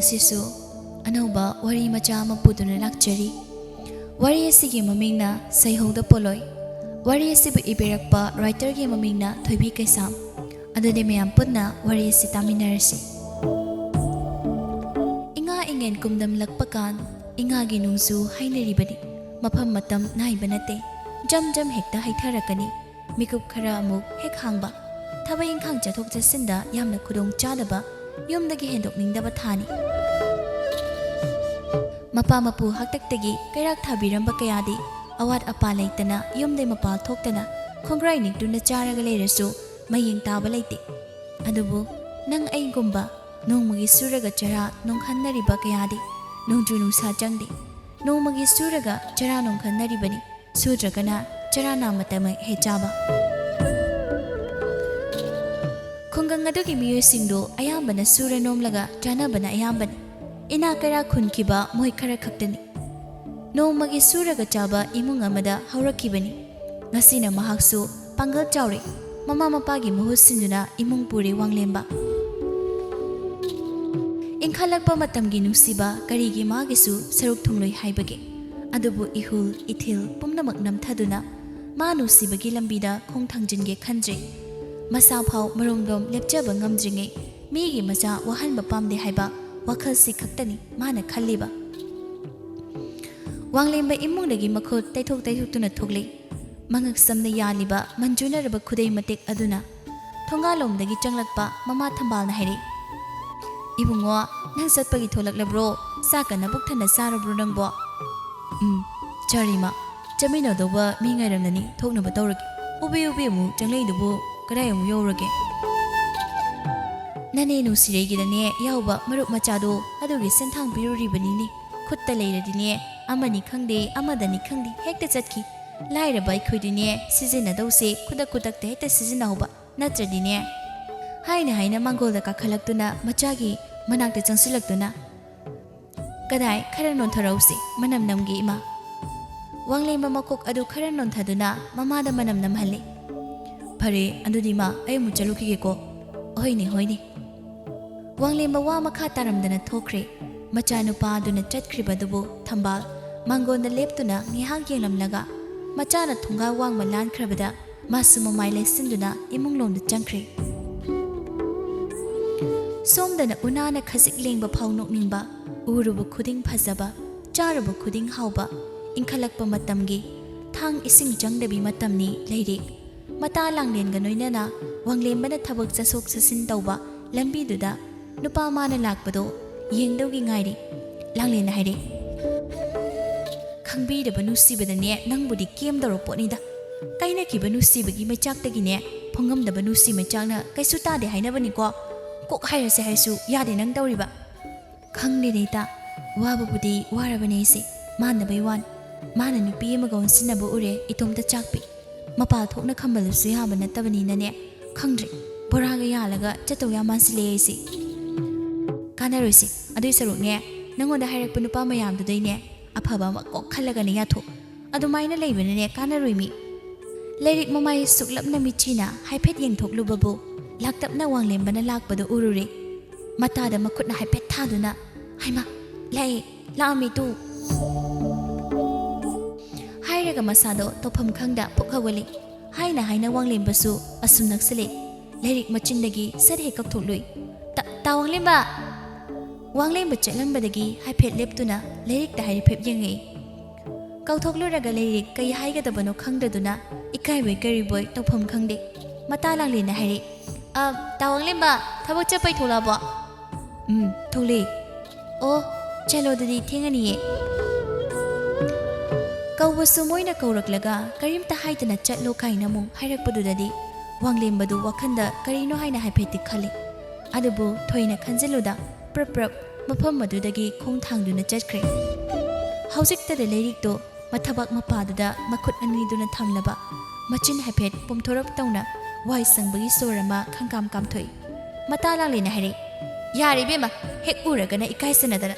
ngasisu anauba wari macha ama puduna lakchari wari asigi mamingna saihauda poloi wari asibu iberakpa writer gi mamingna thoibi kaisam adune mayam punna wari asi taminarasi inga ingen kumdam lakpakan inga gi nungsu hainaribani mafam matam naiba nate jam jam hekta haitharakani mikup khara amuk hek hangba thabai ingkhang chathok chasinda yamna khudong chadaba yumdagi hendokningdaba thani mapa mapu haktaktagi kairak thabiramba kayadi awat apa leitana yumdai mapa thoktana khongrai nikduna charaga leirasu maying taba leite adubu nang ai gumba nongmagi suraga chara nongkhannariba kayadi nongju nungsa changdi nongmagi suraga chara nongkhannaribani sudragana chara namatama hechaba khongang adugi miyosingdo ayambana sura nomlaga janabana ayambani ina kara khunkiba moi khara khaktani nongmagi suraga chaba imung amada haurakibani ngasina mahaksu pangal chawre mama mapagi muhusinduna imung puri wanglemba ingkhalakpa matamgi nusiba karigi magisu saruk thungloi haibage adubu ihul ithil pumnamak namthaduna ma nusibagi lambida khongthangjinge khanjre masa phau marongdom lepchaba ngamjringe migi macha wahanba pamde haiba wakhal si khaktani mana khalliba wanglemba imungdagi makhut taithok tuna thokle mangak samna yaliba manjunaraba khudai matek aduna thongalomdagi changlakpa mama thambalna hairi ibungo nang satpagi tholaklabro sakana bukthana sarabro nangbo charima chamino doba mi ngairamnani thoknaba tawraki ubi mu changlei dubu kadai mu yorage nane nu siregidane yauba marup machado adugi senthang biruribanini khutta leiradine amani khangde amadani khangde hekta chatki laira bai khudine sizina dose kudak te hekta sizina hoba natradine haina mangolda ka khalaktuna machagi manakta changsilaktuna kadai khara non tharausi manam namgi ima wanglemba makok adu khara non thaduna mamada manam namhalle phare andudi ma ai mu chalukige ko hoini wanglemba wa makha taramdana thokre machanupa aduna chatkhribadubu thambal mangonda leptuna ngihak yenglamlaga machana thunga wangma lankrabada masu mamai lesinduna imunglomda changkhre somdana unana khasik lengba phaunok ningba urubu khuding phajaba charubu khuding hauba ingkhalakpa matamgi thang ising jangdabi matamni leire mata langlenga noinana wanglembana thabak chasok chasin tawba lambi duda nupa mana lakpado yengdawgi ngairi langlena haire khangbi da banu sibadane nangbudi kem daro potnida kaina ki banu sibagi machaktagi ne phongam da banu si machakna kaisu ta de haina bani ko kok hairase haisu yade nang dawriba khangni neita wababudi warabane se manna baiwan mana nupi amaga onsinaba ure itomta chakpi mapa thokna khambalusu yaba natabani nane khangdri boraga yalaga chataw yamansile isi kanaroisi adui sarukne nangonda hairakpa nupa mayamdudaine afaba ma kok khallagane yatho adumaina leibane kanaroimi leirik mamai suklapna michina haiphet yengthoklubabu laktapna wanglembana lakpado urure matada makhutna haiphet thaduna haima lai laami tu hairaga masado tofam khangda pokhawali haina wanglembasu asum naksale leirik machindagi sadhe kakthului ta wanglemba chelambadagi haiphet leptuna leirik ta haiphet yengai kauthokluраga leirik kai haigadabano khangdaduna ikaibai kariboi tofam khangde mata langlena hairi tawanglemba thabak chapai tholabo thole o chelo dadi thengani kawbasu moina kawraklaga karimta haitana chatlo kaina mu hairakpadudadi wanglembadu wakhanda karino haina haiphetti khali adubu thoina khanjiluda prap mafam madudagi khongthangduna chatkhre haujikta de leirikto mathabak mapaduda makhut aniduna thamlaba machin haiphet pomthorap tawna wai sangbagi sorama khangkam kamthoi mata langlena haire yari bema hek uragana ikaisanadana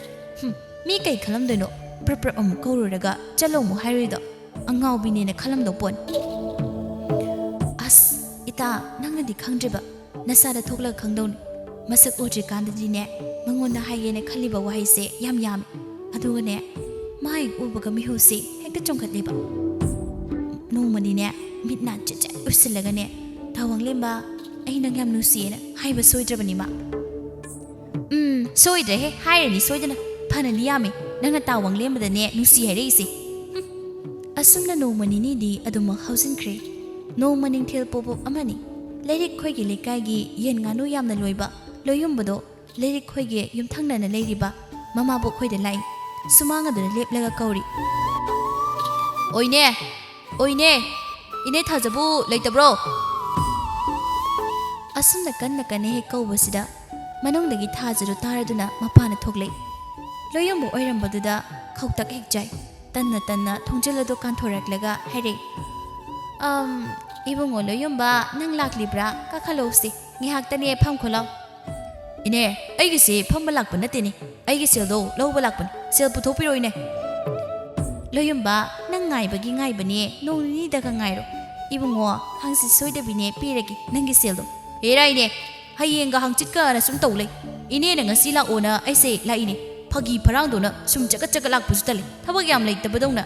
mi kai khalamdoino prap amu kaururaga chalomu hairido angawbinena khalamdo pon as ita nangnadi khangdriba nasada thokla khangdoni ꯃꯁꯛ ꯎꯗ꯭ꯔꯤꯀꯥꯟꯗꯗꯤꯅꯦ ꯃꯉꯣꯟꯗ ꯍꯥꯏꯒꯦꯅ ꯈꯜꯂꯤꯕ ꯋꯥꯍꯩꯁꯦ ꯌꯥꯝ ꯌꯥꯝꯃꯤ ꯑꯗꯨꯒꯅꯦ ꯃꯥ ꯍꯦꯛ ꯎꯕꯒ ꯃꯤꯍꯨꯁꯤ ꯍꯦꯛꯇ ꯆꯣꯡꯈꯠꯂꯦꯕ ꯅꯣꯡꯃꯅꯤꯅꯦ ꯃꯤꯠ ꯅꯥ ꯆꯦꯠ ꯎꯏꯁꯤꯜꯂꯒꯅꯦ ꯊꯋꯥꯡꯂꯦꯝꯕ ꯑꯩ ꯅꯪ ꯌꯥꯝ ꯅꯨꯡꯁꯤꯌꯦꯅ ꯍꯥꯏꯕ ꯁꯣꯏꯗ꯭ꯔꯕꯅꯤ ꯃꯥ ꯁꯣꯏꯗ꯭ꯔꯦꯍꯦ ꯍꯥꯏꯔꯅꯤ ꯁꯣꯏꯗꯅ ꯐꯅꯗꯤ ꯌꯥꯝꯃꯤ ꯅꯪꯅ ꯇꯥꯋꯥꯡꯂꯦꯝꯕꯗꯅꯦ ꯅꯨꯡꯁꯤ ꯍꯥꯏꯔꯛꯏꯁꯦ ꯑꯁꯨꯝꯅ ꯅꯣꯡꯃ ꯅꯤꯅꯤꯗꯤ ꯑꯗꯨꯃꯛ ꯍꯧꯖꯤꯟꯈ꯭ꯔꯦ ꯅꯣꯡꯃ ꯅꯤꯡꯊꯦꯜ ꯄꯣꯄꯣꯞ ꯑꯃꯅꯤ ꯂꯩꯔꯤꯛ ꯈꯣꯏꯒꯤ ꯂꯩꯀꯥꯏꯒꯤ ꯌꯦꯟ ꯉꯥꯅꯨ ꯌꯥꯝꯅ ꯂꯣꯏꯕ ꯂꯣꯏꯌꯨꯝꯕꯗꯣ ꯂꯩꯔꯤꯛ ꯈꯣꯏꯒꯤ ꯌꯨꯝꯊꯪꯅꯅ ꯂꯩꯔꯤꯕ ꯃꯃꯥꯕꯣꯛ ꯈꯣꯏꯗ ꯂꯥꯛꯏ ꯁꯨꯃꯥꯡ ꯑꯗꯨꯗ ꯂꯦꯞꯂꯒ ꯀꯧꯔꯤ ꯑꯣꯏꯅꯦ ꯑꯣꯏꯅꯦ ꯏꯅꯦ ꯊꯥꯖꯕꯨ ꯂꯩꯇꯕ꯭ꯔꯣ ꯑꯁꯨꯝꯅ ꯀꯟꯅ ꯀꯟꯅ ꯍꯦꯛ ꯀꯧꯕꯁꯤꯗ ꯃꯅꯨꯡꯗꯒꯤ ꯊꯥꯖꯗꯨ ꯇꯥꯔꯗꯨꯅ ꯃꯄꯥꯅ ꯊꯣꯛꯂꯛꯏ ꯂꯣꯏꯌꯨꯝꯕ ꯑꯣꯏꯔꯝꯕꯗꯨꯗ ꯈꯧꯇꯛ ꯍꯦꯛ ꯆꯥꯏ ꯇꯟꯅ ꯇꯟꯅ ꯊꯣꯡꯖꯤꯜ ꯑꯗꯨ ꯀꯥꯟꯊꯣꯔꯛꯂꯒ ꯍꯥꯏꯔꯛꯏ ꯏꯕꯨꯡꯉꯣ ꯂꯣꯏꯌꯨꯝꯕ ꯅꯪ ꯂꯥꯛꯂꯤꯕ꯭ꯔꯥ ꯀꯥꯈꯠꯂꯛꯎꯁꯤ ꯉꯥꯏꯍꯥꯛꯇꯅꯦ ꯐꯝ ꯈꯣꯠꯂꯥꯎ ꯏꯅꯦ ꯑꯩꯒꯤꯁꯤ ꯐꯝꯕ ꯂꯥꯛꯄ ꯅꯠꯇꯦꯅꯦ ꯑꯩꯒꯤ ꯁꯦꯜꯗꯣ ꯂꯧꯕ ꯂꯥꯛꯄꯅꯤ ꯁꯦꯜ ꯄꯨꯊꯣꯛꯄꯤꯔꯣꯏꯅꯦ ꯂꯣꯏꯌꯨꯝꯕ ꯅꯪ ꯉꯥꯏꯕꯒꯤ ꯉꯥꯏꯕꯅꯦ ꯅꯣꯡ ꯅꯤꯅꯤꯗꯒ ꯉꯥꯏꯔꯣ ꯏꯕꯨꯡꯉꯣ ꯍꯪꯆꯤꯠ ꯁꯣꯏꯗꯕꯤꯅꯦ ꯄꯤꯔꯒꯦ ꯅꯪꯒꯤ ꯁꯦꯜꯗꯣ ꯍꯦꯔꯥ ꯏꯅꯦ ꯍꯌꯦꯡꯒ ꯍꯪꯆꯤꯠꯀꯅ ꯁꯨꯝ ꯇꯧ ꯂꯩ ꯏꯅꯦꯅ ꯉꯁꯤ ꯂꯥꯛꯑꯣꯅ ꯑꯩꯁꯦ ꯂꯥꯛꯏꯅꯦ ꯐꯥꯒꯤ ꯐꯔꯥꯡꯗꯣꯅ ꯁꯨꯝ ꯆꯒꯠ ꯆꯒꯠ ꯂꯥꯛꯄꯁꯨ ꯇꯜꯂꯤ ꯊꯕꯛ ꯌꯥꯝ ꯂꯩꯇꯕꯗꯧꯅ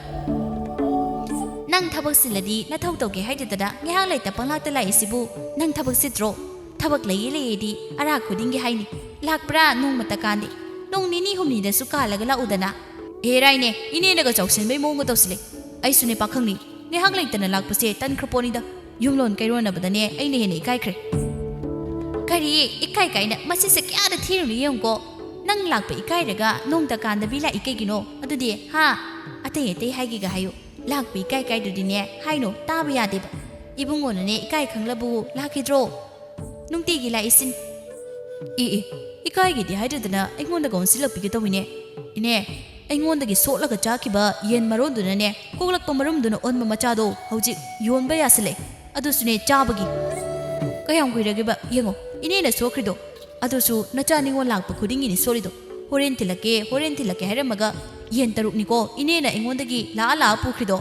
ꯅꯪ ꯊꯕꯛ ꯁꯤꯜꯂꯗꯤ ꯅꯊꯧ ꯇꯧꯒꯦ ꯍꯥꯏꯗꯗꯅ ꯉꯥꯏꯍꯥꯛ ꯂꯩꯇ ꯄꯪꯂꯥꯛꯇ ꯂꯥꯛꯏꯁꯤꯕꯨ ꯅꯪ ꯊꯕꯛ ꯁꯤꯠꯇ꯭ꯔꯣ ꯊꯕꯛ ꯂꯩꯌꯦ ꯂꯩꯌꯦꯗꯤ ꯑꯔꯥꯛ ꯈꯨꯗꯤꯡꯒꯤ ꯍꯥꯏꯅꯤ ꯂꯥꯛꯄ꯭ꯔꯥ ꯅꯣꯡꯃꯇ ꯀꯥꯟꯗꯦ ꯅꯣꯡ ꯅꯤꯅꯤ ꯍꯨꯝꯅꯤꯗꯁꯨ ꯀꯥꯜꯂꯒ ꯂꯥꯛꯎꯗꯅ ꯍꯦꯔꯥꯏꯅꯦ ꯏꯅꯦꯅꯒ ꯆꯥꯎꯁꯤꯟꯕꯩ ꯃꯑꯣꯡꯒ ꯇꯧꯁꯤꯜꯂꯦ ꯑꯩꯁꯨꯅꯦ ꯄꯥꯈꯪꯅꯤ ꯉꯥꯏꯍꯥꯛ ꯂꯩꯇꯅ ꯂꯥꯛꯄꯁꯦ ꯇꯟꯈ꯭ꯔꯄꯣꯠꯅꯤꯗ ꯌꯨꯝꯂꯣꯟ ꯀꯩꯔꯣꯟꯅꯕꯗꯅꯦ ꯑꯩꯅ ꯍꯦꯟꯅ ꯏꯀꯥꯏꯈ꯭ꯔꯦ ꯀꯔꯤ ꯏꯀꯥꯏ ꯀꯥꯏꯅ ꯃꯁꯤꯁꯦ ꯀꯌꯥꯗ ꯊꯤꯔꯨꯅꯤ ꯌꯦꯡꯉꯨꯀꯣ ꯅꯪ ꯂꯥꯛꯄ ꯏꯀꯥꯏꯔꯒ ꯅꯣꯡꯇ ꯀꯥꯟꯗꯕꯤ ꯂꯥꯛꯏ ꯀꯩꯒꯤꯅꯣ ꯑꯗꯨꯗꯤ ꯍꯥ ꯑꯇꯩ ꯑꯇꯩ ꯍꯥꯏꯒꯦꯒ ꯍꯥꯏꯌꯨ ꯂꯥꯛꯄ ꯏꯀꯥꯏ ꯀꯥꯏꯗꯨꯗꯤꯅꯦ ꯍꯥꯏꯅꯣ ꯇꯥꯕ ꯌꯥꯗꯦꯕ ꯏꯕꯨꯡꯉꯣꯅꯅꯦ ꯏꯀꯥꯏ ꯈꯪꯂꯕꯨ ꯂꯥꯛꯈꯤꯗ꯭ꯔꯣ ꯅꯨꯡꯇꯤꯒꯤ ꯂꯥꯛꯏꯁꯤꯟ ꯏꯀꯥꯏꯒꯤꯗꯤ ꯍꯥꯏꯗꯗꯅ ꯑꯩꯉꯣꯟꯗ ꯀꯧꯟꯁꯤꯜꯂꯛꯄꯤꯒꯦ ꯇꯧꯏꯅꯦ ꯏꯅꯦ ꯑꯩꯉꯣꯟꯗꯒꯤ ꯁꯣꯠꯂꯒ ꯆꯥꯈꯤꯕ ꯌꯦꯟ ꯃꯔꯣꯟꯗꯨꯅꯅꯦ ꯀꯣꯛꯂꯛꯄ ꯃꯔꯨꯝꯗꯨꯅ ꯑꯣꯟꯕ ꯃꯆꯥꯗꯣ ꯍꯧꯖꯤꯛ ꯌꯣꯟꯕ ꯌꯥꯁꯤꯜꯂꯛꯑꯦ ꯑꯗꯨꯁꯨꯅꯦ ꯆꯥꯕꯒꯤ ꯀꯌꯥꯝ ꯀꯨꯏꯔꯒꯦꯕ ꯌꯦꯡꯉꯣ ꯏꯅꯦꯅ ꯁꯣꯛꯈ꯭ꯔꯤꯗꯣ ꯑꯗꯨꯁꯨ ꯅꯆꯥ ꯅꯤꯉꯣꯜ ꯂꯥꯛꯄ ꯈꯨꯗꯤꯡꯒꯤꯅꯤ ꯁꯣꯜꯂꯤꯗꯣ ꯍꯣꯔꯦꯟ ꯊꯤꯜꯂꯛꯀꯦ ꯍꯥꯏꯔꯝꯃꯒ ꯌꯦꯟ ꯇꯔꯨꯛꯅꯤꯀꯣ ꯏꯅꯦꯅ ꯑꯩꯉꯣꯟꯗꯒꯤ ꯂꯥꯛꯑ ꯄꯨꯈ꯭ꯔꯤꯗೋ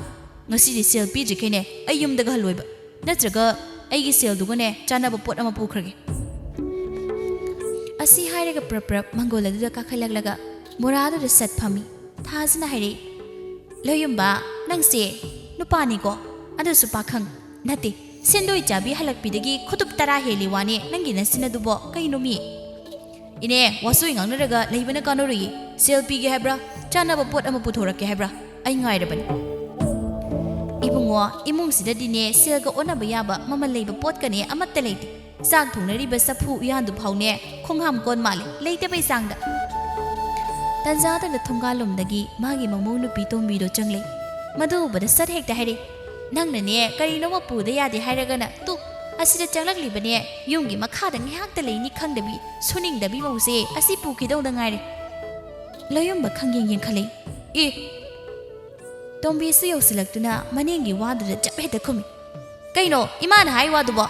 ꯉꯁꯤꯗꯤ ꯁꯦꯜ ꯄꯤꯗ꯭ꯔꯤꯈꯩꯅꯦ ꯑꯩ ꯌꯨꯝꯗꯒ ꯍꯜꯂꯣꯏꯕ ꯅꯠꯇ꯭ꯔꯒ ꯑꯩꯒꯤ ꯁꯦꯜꯗꯨꯒꯅꯦ ꯆꯥꯅꯕ ꯄꯣꯠ ꯑꯃ ꯄꯨꯈ꯭ꯔꯒꯦ ꯑꯁꯤ ꯍꯥꯏꯔꯒ ꯄ꯭ꯔꯞ ꯃꯪꯒꯣꯜ ꯑꯗꯨꯗ ꯀꯥꯈꯠꯂꯛꯂꯒ ꯃꯣꯔꯥꯗꯨꯗ ꯁꯠ ꯐꯝꯃꯤ ꯊꯥꯖꯅ ꯍꯥꯏꯔꯛꯏ ꯂꯣꯏꯌꯨꯝꯕ ꯅꯪꯁꯦ ꯅꯨꯄꯥꯅꯤꯀꯣ ꯑꯗꯨꯁꯨ ꯄꯥꯈꯪ ꯅꯠꯇꯦ ꯁꯦꯟꯗꯣꯏ ꯆꯥꯕꯤ ꯍꯜꯂꯛꯄꯤꯗꯒꯤ ꯈꯨꯇꯨꯞ 10 ꯍꯦꯜꯂꯤ ꯋꯥꯅꯤ ꯅꯪꯒꯤ ꯅꯆꯤꯟ ꯀꯩꯅꯣ ꯃꯤ ꯏꯅꯦ ꯋꯥꯁꯣꯏ ꯉꯥꯡꯅꯔꯒ ꯂꯩꯕꯅ ꯀꯥꯟꯅꯔꯣꯏꯌꯦ ꯁꯦꯜ ꯄꯤꯒꯦ ꯍꯥꯏꯕ꯭ꯔꯥ ꯆꯥꯅꯕ ꯄꯣꯠ ꯑꯃ ꯄꯨꯊꯣꯔꯛꯀꯦ ꯍꯥꯏꯕ꯭ꯔꯥ ꯑꯩ ꯉꯥꯏꯔꯕꯅꯤ ꯏꯕꯨꯡꯉꯣ ꯏꯃꯨꯡꯁꯤꯗꯗꯤꯅꯦ ꯁꯦꯜꯒ ꯑꯣꯟꯅꯕ ꯌꯥꯕ ꯃꯃꯜ ꯂꯩꯕ ꯄꯣꯠꯀꯅꯦ ꯑꯃꯠꯇ ꯂꯩꯇꯦ ꯆꯥꯛ ꯊꯣꯡꯅꯔꯤꯕ ꯆꯐꯨ ꯎꯌꯥꯟꯗꯨ ꯐꯥꯎꯅꯦ ꯈꯣꯡꯍꯥꯝ ꯀꯣꯟ ꯃꯥꯜꯂꯦ ꯂꯩꯇꯕꯩ ꯆꯥꯡꯗ ꯇꯟꯖꯥꯗꯅ ꯊꯣꯡꯒꯥꯜꯂꯣꯝꯗꯒꯤ ꯃꯥꯒꯤ ꯃꯃꯧ ꯅꯨꯄꯤ ꯇꯣꯝꯕꯤꯗꯣ ꯆꯪꯂꯩ ꯃꯗꯨ ꯎꯕꯗ ꯁꯠ ꯍꯦꯛꯇ ꯍꯥꯏꯔꯦ ꯅꯪꯅꯅꯦ ꯀꯔꯤꯅꯣꯃ ꯄꯨꯗ ꯌꯥꯗꯦ ꯍꯥꯏꯔꯒꯅ ꯇꯨ ꯑꯁꯤꯗ ꯆꯪꯂꯛꯂꯤꯕꯅꯦ ꯌꯨꯝꯒꯤ ꯃꯈꯥꯗ ꯉꯥꯏꯍꯥꯛꯇ ꯂꯩꯅꯤ ꯈꯪꯗꯕꯤ ꯁꯨꯅꯤꯡꯗꯕꯤ ꯃꯧꯁꯦ ꯑꯁꯤ ꯄꯨꯈꯤꯗꯧꯗ ꯉꯥꯏꯔꯦ ꯂꯣꯏꯌꯨꯝꯕ ꯈꯪꯌꯦꯡ ꯌꯦꯡꯈꯠꯂꯛꯏ ꯇꯣꯝꯕꯤꯁꯨ ꯌꯧꯁꯤꯜꯂꯛꯇꯨꯅ ꯃꯅꯦꯡꯒꯤ ꯋꯥꯗꯨꯗ ꯆꯞ ꯍꯦꯛꯇ ꯈꯨꯝꯃꯤ ꯀꯩꯅꯣ ꯏꯃꯥꯅ ꯍꯥꯏ ꯋꯥꯗꯨꯕꯣ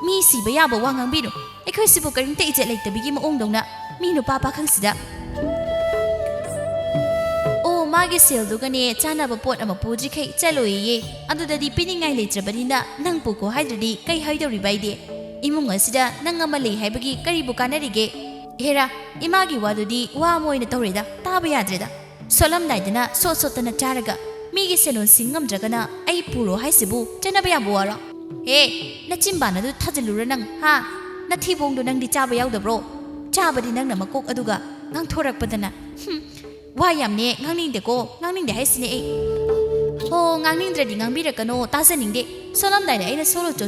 ꯃꯤ ꯁꯤꯕ ꯌꯥꯕ ꯋꯥ ꯉꯥꯡꯕꯤꯅꯨ ꯑꯩꯈꯣꯏꯁꯤꯕꯨ ꯀꯔꯤꯝꯇ ꯏꯖꯠ ꯂꯩꯇꯕꯤꯒꯤ ꯃꯑꯣꯡꯗꯧꯅ ꯃꯤ ꯅꯨꯄꯥ ꯄꯥꯈꯪꯁꯤꯗ ꯑꯣ ꯃꯥꯒꯤ ꯁꯦꯜꯗꯨꯒꯅꯦ ꯆꯥꯅꯕ ꯄꯣꯠ ꯑꯃ ꯄꯨꯗ꯭ꯔꯤꯈꯩ ꯆꯠꯂꯣꯏꯌꯦ ꯑꯗꯨꯗꯗꯤ ꯄꯤꯅꯤꯡꯉꯥꯏ ꯂꯩꯇ꯭ꯔꯕꯅꯤꯅ ꯅꯪ ꯄꯨꯀꯣ ꯍꯥꯏꯗ꯭ꯔꯗꯤ ꯀꯩ ꯍꯥꯏꯗꯧꯔꯤꯕ ꯑꯩꯗꯤ ꯏꯃꯨꯡ ꯑꯁꯤꯗ ꯅꯪ ꯑꯃ ꯂꯩ ꯍꯥꯏꯕꯒꯤ ꯀꯔꯤꯕꯨ ꯀꯥꯟꯅꯔꯤꯒꯦ ꯍꯦꯔꯥ ꯏꯃꯥꯒꯤ ꯋꯥꯗꯨꯗꯤ ꯋꯥ ꯑꯃ ꯑꯣꯏꯅ ꯇꯧꯔꯦꯗ ꯇꯥꯕ ꯌꯥꯗ꯭ꯔꯦꯗ ꯁꯣꯠꯂꯝꯗꯥꯏꯗꯅ ꯁꯣꯠꯇꯅ ꯆꯥꯔꯒ ꯃꯤꯒꯤ ꯁꯦꯜꯂꯣꯟ ꯁꯤꯡ ꯉꯝꯗ꯭ꯔꯒꯅ ꯑꯩ ꯄꯨꯔꯣ ꯍꯥꯏꯁꯤꯕꯨ ꯆꯠꯅꯕ ꯌꯥꯕ ꯋꯥꯔꯣ ꯍꯦ ꯅꯆꯤꯟꯕꯥꯟ ꯑꯗꯨ ꯊꯥꯖꯤꯜꯂꯨꯔ ꯅꯪ ꯍꯥ ꯅꯊꯤꯕꯣꯡꯗꯣ ꯅꯪꯗꯤ ꯆꯥꯕ ꯌꯥꯎꯗꯕ꯭ꯔꯣ ꯆꯥꯕꯗꯤ ꯅꯪꯅ ꯃꯀꯣꯛ ꯑꯗꯨꯒ ꯉꯥꯡꯊꯣꯔꯛꯄꯗꯅ ꯋꯥ ꯌꯥꯝꯅꯦ ꯉꯥꯡꯅꯤꯡꯗꯦꯀꯣ ꯉꯥꯡꯅꯤꯡꯗꯦ ꯍꯥꯏꯁꯤꯅꯦ ꯑꯩ ꯍꯣ ꯉꯥꯡꯅꯤꯡꯗ꯭ꯔꯗꯤ ꯉꯥꯡꯕꯤꯔꯛꯀꯅꯣ ꯇꯥꯖꯅꯤꯡꯗꯦ ꯁꯣꯜꯂꯝꯗꯥꯏꯗ ꯑꯩꯅ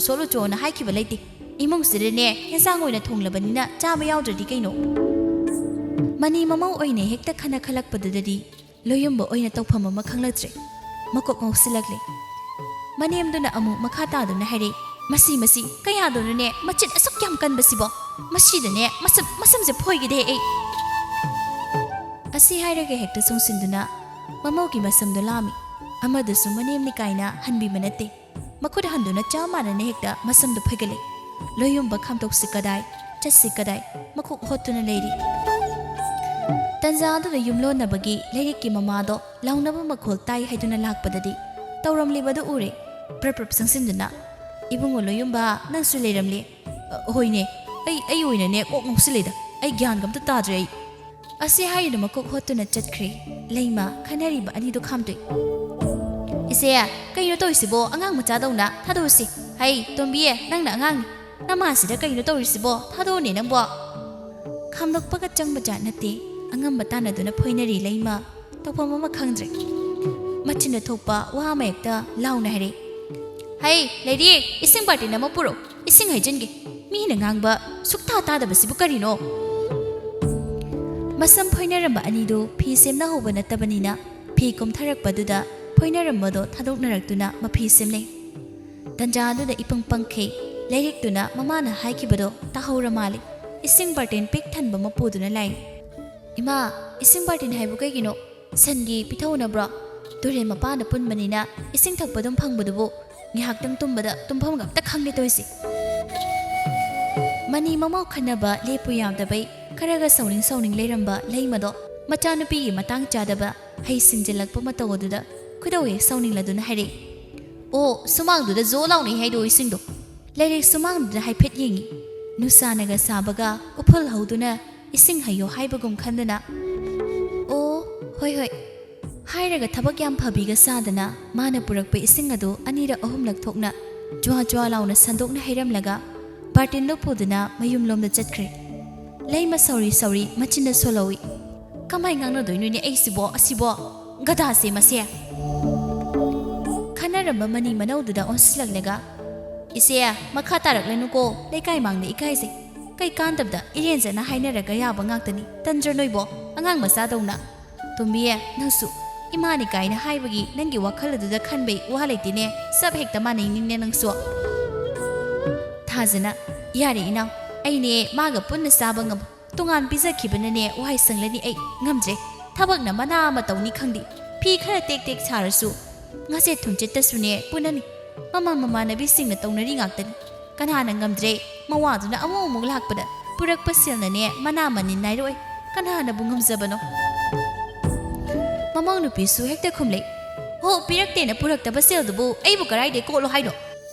ꯁꯣꯜꯂꯨꯆꯣꯅ ꯍꯥꯏꯈꯤꯕ ꯂꯩꯇꯦ ꯏꯃꯨꯡꯁꯤꯗꯅꯦ ꯍꯦꯟꯁꯥꯡ ꯑꯣꯏꯅ ꯊꯣꯡꯂꯕꯅꯤꯅ ꯆꯥꯕ ꯌꯥꯎꯗ꯭ꯔꯗꯤ ꯀꯩꯅꯣ ꯃꯅꯤ ꯃꯃꯧ ꯑꯣꯏꯅ ꯍꯦꯛꯇ ꯈꯜꯂꯛꯄꯗꯨꯗꯗꯤ ꯂꯣꯏꯌꯨꯝꯕ ꯑꯣꯏꯅ ꯇꯧꯐꯝ ꯑꯃ ꯈꯪꯂꯛꯇ꯭ꯔꯦ ꯃꯀꯣꯛ ꯉꯥꯎꯁꯤꯜꯂꯛꯂꯦ ꯃꯅꯦꯝꯗꯨꯅ ꯑꯃꯨꯛ ꯃꯈꯥ ꯇꯥꯗꯨꯅ ꯍꯥꯏꯔꯛꯏ ꯃꯁꯤ ꯀꯌꯥꯗꯣꯅꯅꯦ ꯃꯆꯤꯟ ꯑꯁꯨꯛ ꯌꯥꯝ ꯀꯟꯕꯁꯤꯕꯣ ꯃꯁꯤꯗꯅꯦ ꯃꯁꯝꯁꯦ ꯐꯣꯏꯒꯤꯗꯦ ꯑꯩ ꯑꯁꯤ ꯍꯥꯏꯔꯒ ꯍꯦꯛꯇ ꯆꯣꯡꯁꯤꯟꯗꯨꯅ ꯃꯃꯧꯒꯤ ꯃꯁꯝꯗꯣ ꯂꯥꯝꯃꯤ ꯑꯃꯗꯨꯁꯨ ꯃꯅꯦꯝꯅꯤ ꯀꯥꯏꯅ ꯍꯟꯕꯤꯕ ꯅꯠꯇꯦ ꯃꯈꯨꯠ ꯍꯟꯗꯨꯅ ꯆꯞ ꯃꯥꯟꯅꯅ ꯍꯦꯛꯇ ꯃꯁꯝꯗꯣ ꯐꯣꯏꯒꯠꯂꯦ ꯂꯣꯏꯌꯨꯝꯕ ꯈꯥꯝꯇꯣꯛꯁꯤ ꯀꯗꯥꯏ ꯆꯠꯁꯤ ꯀꯗꯥꯏ ꯃꯀꯣꯛ ꯍꯣꯠꯇꯨꯅ ꯂꯩꯔꯤ ꯇꯟꯖꯥꯗꯨꯗ ꯌꯨꯝꯂꯣꯟꯅꯕꯒꯤ ꯂꯩꯔꯤꯛꯀꯤ ꯃꯃꯥꯗꯣ ꯂꯥꯎꯅꯕ ꯃꯈꯣꯜ ꯇꯥꯏ ꯍꯥꯏꯗꯨꯅ ꯂꯥꯛꯄꯗꯗꯤ ꯇꯧꯔꯝꯂꯤꯕꯗꯨ ꯎꯔꯦ ꯄ꯭ꯔꯞ ꯆꯪꯁꯤꯟꯗꯨꯅ ꯏꯕꯨꯡꯉꯣ ꯂꯣꯏꯌꯨꯝꯕ ꯅꯪꯁꯨ ꯂꯩꯔꯝꯂꯦ ꯍꯣꯏꯅꯦ ꯑꯩ ꯑꯣꯏꯅꯅꯦ ꯀꯣꯛ ꯉꯥꯎꯁꯤꯜꯂꯦꯗ ꯑꯩ ꯒ꯭ꯌꯥꯟꯒ ꯑꯝꯇ ꯇꯥꯗ꯭ꯔꯦ ꯑꯩ ꯑꯁꯤ ꯍꯥꯏꯔꯤꯅ ꯃꯀꯣꯛ ꯍꯣꯠꯇꯨꯅ ꯆꯠꯈ꯭ꯔꯦ ꯂꯩꯃ ꯈꯟꯅꯔꯤꯕ ꯑꯅꯤꯗꯣ ꯈꯥꯝꯇꯣꯛꯏ ꯏꯆꯦ ꯀꯩꯅꯣ ꯇꯧꯔꯤꯁꯤꯕꯣ ꯑꯉꯥꯡ ꯃꯆꯥꯗꯧꯅ ꯊꯥꯗꯣꯛꯎꯁꯤ ꯍꯩ ꯇꯣꯝꯕꯤꯌꯦ ꯅꯪꯅ ꯑꯉꯥꯡꯅꯤ ꯅꯃꯥꯁꯤꯗ ꯀꯩꯅꯣ ꯇꯧꯔꯤꯁꯤꯕꯣ ꯊꯥꯗꯣꯛꯑꯣꯅꯦ ꯅꯪꯕꯣ ꯈꯥꯝꯂꯛꯄꯒ ꯆꯪꯕ ꯖꯥꯠ ꯅꯠꯇꯦ ꯑꯉꯝꯕ ꯇꯥꯟꯅꯗꯨꯅ ꯐꯣꯏꯅꯔꯤ ꯂꯩꯃ ꯇꯧꯐꯝ ꯑꯃ ꯈꯪꯗ꯭ꯔꯦ ꯃꯆꯤꯟꯗ ꯊꯣꯛꯄ ꯋꯥ ꯑꯃ ꯍꯦꯛꯇ ꯂꯥꯎꯅ ꯍꯥꯏꯔꯛꯏ ꯍꯩ ꯂꯩꯔꯤ ꯏꯁꯤꯡ ꯕꯥꯔꯇꯤꯟ ꯑꯃ ꯄꯨꯔꯛꯎ ꯏꯁꯤꯡ ꯍꯩꯖꯤꯟꯒꯦ ꯃꯤꯅ ꯉꯥꯡꯕ ꯁꯨꯛꯊꯥ ꯇꯥꯗꯕꯁꯤꯕꯨ ꯀꯔꯤꯅꯣ ꯃꯁꯝ ꯐꯣꯏꯅꯔꯝꯕ ꯑꯅꯤꯗꯨ ꯐꯤ ꯁꯦꯝꯅꯍꯧꯕ ꯅꯠꯇꯕꯅꯤꯅ ꯐꯤ ꯀꯣꯝꯊꯔꯛꯄꯗꯨꯗ ꯐꯣꯏꯅꯔꯝꯕꯗꯣ ꯊꯥꯗꯣꯛꯅꯔꯛꯇꯨꯅ ꯃꯐꯤ ꯁꯦꯝꯅꯩ ꯇꯟꯖꯥꯗꯨꯗ ꯏꯄꯪ ꯄꯪꯈꯩ ꯂꯩꯔꯤꯛꯇꯨꯅ ꯃꯃꯥꯅ ꯍꯥꯏꯈꯤꯕꯗꯣ ꯇꯥꯍꯧꯔ ꯃꯥꯜꯂꯤ ꯏꯁꯤꯡ ꯕꯥꯔꯇꯤꯟ ꯄꯤꯛ ꯊꯟꯕ ꯃꯄꯨꯗꯨꯅ ꯂꯥꯛꯏ ꯏꯃꯥ ꯏꯁꯤꯡ ꯕꯥꯔꯇꯤꯟ ꯍꯥꯏꯕꯨ ꯀꯩꯒꯤꯅꯣ ꯁꯟꯒꯤ ꯄꯤꯊꯧꯅꯕ꯭ꯔꯣ ꯇꯨꯔꯦꯟ ꯃꯄꯥꯟꯗ ꯄꯨꯟꯕꯅꯤꯅ ꯏꯁꯤꯡ ꯊꯛꯄ ꯑꯗꯨꯝ ꯐꯪꯕꯗꯨꯕꯨ ꯉꯥꯏꯍꯥꯛꯇꯪ ꯇꯨꯝꯕꯗ ꯇꯨꯝꯐꯝꯒ ꯑꯝꯇ ꯈꯪꯗꯦ ꯇꯧꯏꯁꯤ ꯃꯅꯤ ꯃꯃꯥꯎ ꯈꯟꯅꯕ ꯂꯦꯞꯄꯨ ꯌꯥꯗꯕꯩ ꯈꯔꯒ ꯁꯧꯅꯤꯡ ꯂꯩꯔꯝꯕ ꯂꯩꯃꯗꯣ ꯃꯆꯥꯅꯨꯄꯤꯒꯤ ꯃꯇꯥꯡ ꯆꯥꯗꯕ ꯍꯩ ꯁꯤꯡꯖꯤꯜꯂꯛꯄ ꯃꯇꯧ ꯑꯗꯨꯗ ꯈꯨꯗꯧ ꯍꯦꯛ ꯁꯧꯅꯤꯡꯂꯗꯨꯅ ꯍꯥꯏꯔꯛꯏ ꯑꯣ ꯁꯨꯃꯥꯡꯗꯨꯗ ꯖꯣ ꯂꯥꯎꯅ ꯍꯩꯗꯣꯛꯑꯣ ꯏꯁꯤꯡꯗꯣ ꯂꯩꯔꯤꯛ ꯁꯨꯃꯥꯡꯗꯨꯗ ꯍꯥꯏꯐꯦꯠ ꯌꯦꯡꯉꯤ ꯅꯨꯡꯁꯥꯅꯒ ꯁꯥꯕꯒ ꯎꯐꯨꯜ ꯍꯧꯗꯨꯅ ꯏꯁꯤꯡ ꯍꯩꯌꯣ ꯍꯥꯏꯕꯒꯨꯝ ꯈꯟꯗꯨꯅ ꯑꯣ ꯍꯣꯏ ꯍꯣꯏ ꯍꯥꯏꯔꯒ ꯊꯕꯛ ꯌꯥꯝ ꯐꯕꯤꯒ ꯁꯥꯗꯅ ꯃꯥꯅ ꯄꯨꯔꯛꯄ ꯏꯁꯤꯡ ꯑꯗꯨ ꯑꯅꯤꯔꯛ ꯑꯍꯨꯝꯂꯛ ꯊꯣꯛꯅ ꯖ꯭ꯋꯥ ꯖ꯭ꯋꯥ ꯂꯥꯎꯅ ꯁꯟꯗꯣꯛꯅ ꯍꯩꯔꯝꯂꯒ ꯕꯥꯔꯇꯤꯟꯗꯨ ꯄꯨꯗꯨꯅ ꯃꯌꯨꯝꯂꯣꯝꯗ ꯆꯠꯈ꯭ꯔꯦ ꯂꯩꯃ ꯁꯧꯔꯤ ꯃꯆꯤꯟꯗ ꯁꯣꯜꯍꯧꯏ ꯀꯃꯥꯏ ꯉꯥꯡꯅꯗꯣꯏꯅꯣꯅꯦ ꯑꯩꯁꯤꯕꯣ ꯑꯁꯤꯕꯣ ꯒꯙꯥꯁꯦ ꯃꯁꯦ ꯈꯟꯅꯔꯝꯕ ꯃꯅꯤ ꯃꯅꯧꯗꯨꯗ ꯑꯣꯟꯁꯤꯜꯂꯛꯂꯒ ꯏꯆꯦ ꯃꯈꯥ ꯇꯥꯔꯛꯂꯅꯨꯀꯣ ꯂꯩꯀꯥꯏ ꯃꯥꯡꯗ ꯏꯀꯥꯏꯖꯩ ꯀꯩ ꯀꯥꯟꯗꯕꯗ ꯏꯔꯦꯟꯖꯅ ꯍꯥꯏꯅꯔꯒ ꯌꯥꯕ ꯉꯥꯛꯇꯅꯤ ꯇꯟꯗ꯭ꯔ ꯅꯣꯏꯕꯣ ꯑꯉꯥꯡ ꯃꯆꯥꯗꯧꯅ ꯇꯣꯝꯕꯤꯌꯦ ꯅꯪꯁꯨ ꯏꯃꯥꯅꯤ ꯀꯥꯏꯅ ꯍꯥꯏꯕꯒꯤ ꯅꯪꯒꯤ ꯋꯥꯈꯜ ꯑꯗꯨꯗ ꯈꯟꯕꯩ ꯋꯥ ꯂꯩꯇꯦꯅꯦ ꯁꯞ ꯍꯦꯛꯇ ꯃꯥꯟꯅꯩꯅꯤꯅꯦ ꯅꯪꯁꯨ ꯊꯥꯖꯅ ꯌꯥꯔꯦ ꯏꯅꯥꯎ ꯑꯩꯅꯦ ꯃꯥꯒ ꯄꯨꯟꯅ ꯆꯥꯕ ꯉꯝ ꯇꯣꯉꯥꯟ ꯄꯤꯖꯈꯤꯕꯅꯅꯦ ꯋꯥꯍꯩ ꯁꯪꯂꯅꯤ ꯑꯩ ꯉꯝꯗ꯭ꯔꯦ ꯊꯕꯛꯅ ꯃꯅꯥ ꯑꯃ ꯇꯧꯅꯤ ꯈꯪꯗꯦ ꯐꯤ ꯈꯔ ꯇꯦꯛ ꯇꯦꯛ ꯁꯥꯔꯁꯨ ꯉꯆꯦꯠ ꯊꯨꯝꯆꯦꯠꯇꯁꯨꯅꯦ ꯄꯨꯟꯅꯅꯤ ꯃꯃꯥꯟꯅꯕꯤꯁꯤꯡꯅ ꯇꯧꯅꯔꯤ ꯉꯥꯛꯇꯅꯤ ꯀꯅꯥꯅ ꯉꯝꯗ꯭ꯔꯦ ꯃꯋꯥꯗꯨꯅ ꯑꯃꯨꯛ ꯂꯥꯛꯄꯗ ꯄꯨꯔꯛꯄ ꯁꯦꯜꯅꯅꯦ ꯃꯅꯥ ꯃꯅꯤꯟ ꯅꯥꯏꯔꯣꯏ ꯀꯅꯥꯅꯕꯨ ꯉꯝꯖꯕꯅꯣ ꯃꯃꯧ ꯅꯨꯄꯤꯁꯨ ꯍꯦꯛꯇ ꯈꯨꯝꯂꯩ ꯍꯣ ꯄꯤꯔꯛꯇꯦꯅ ꯄꯨꯔꯛꯇꯕ ꯁꯦꯜꯗꯨꯕꯨ ꯑꯩꯕꯨ ꯀꯔꯥꯏꯗꯩ ꯀꯣꯠꯂꯣ ꯍꯥꯏꯅꯣ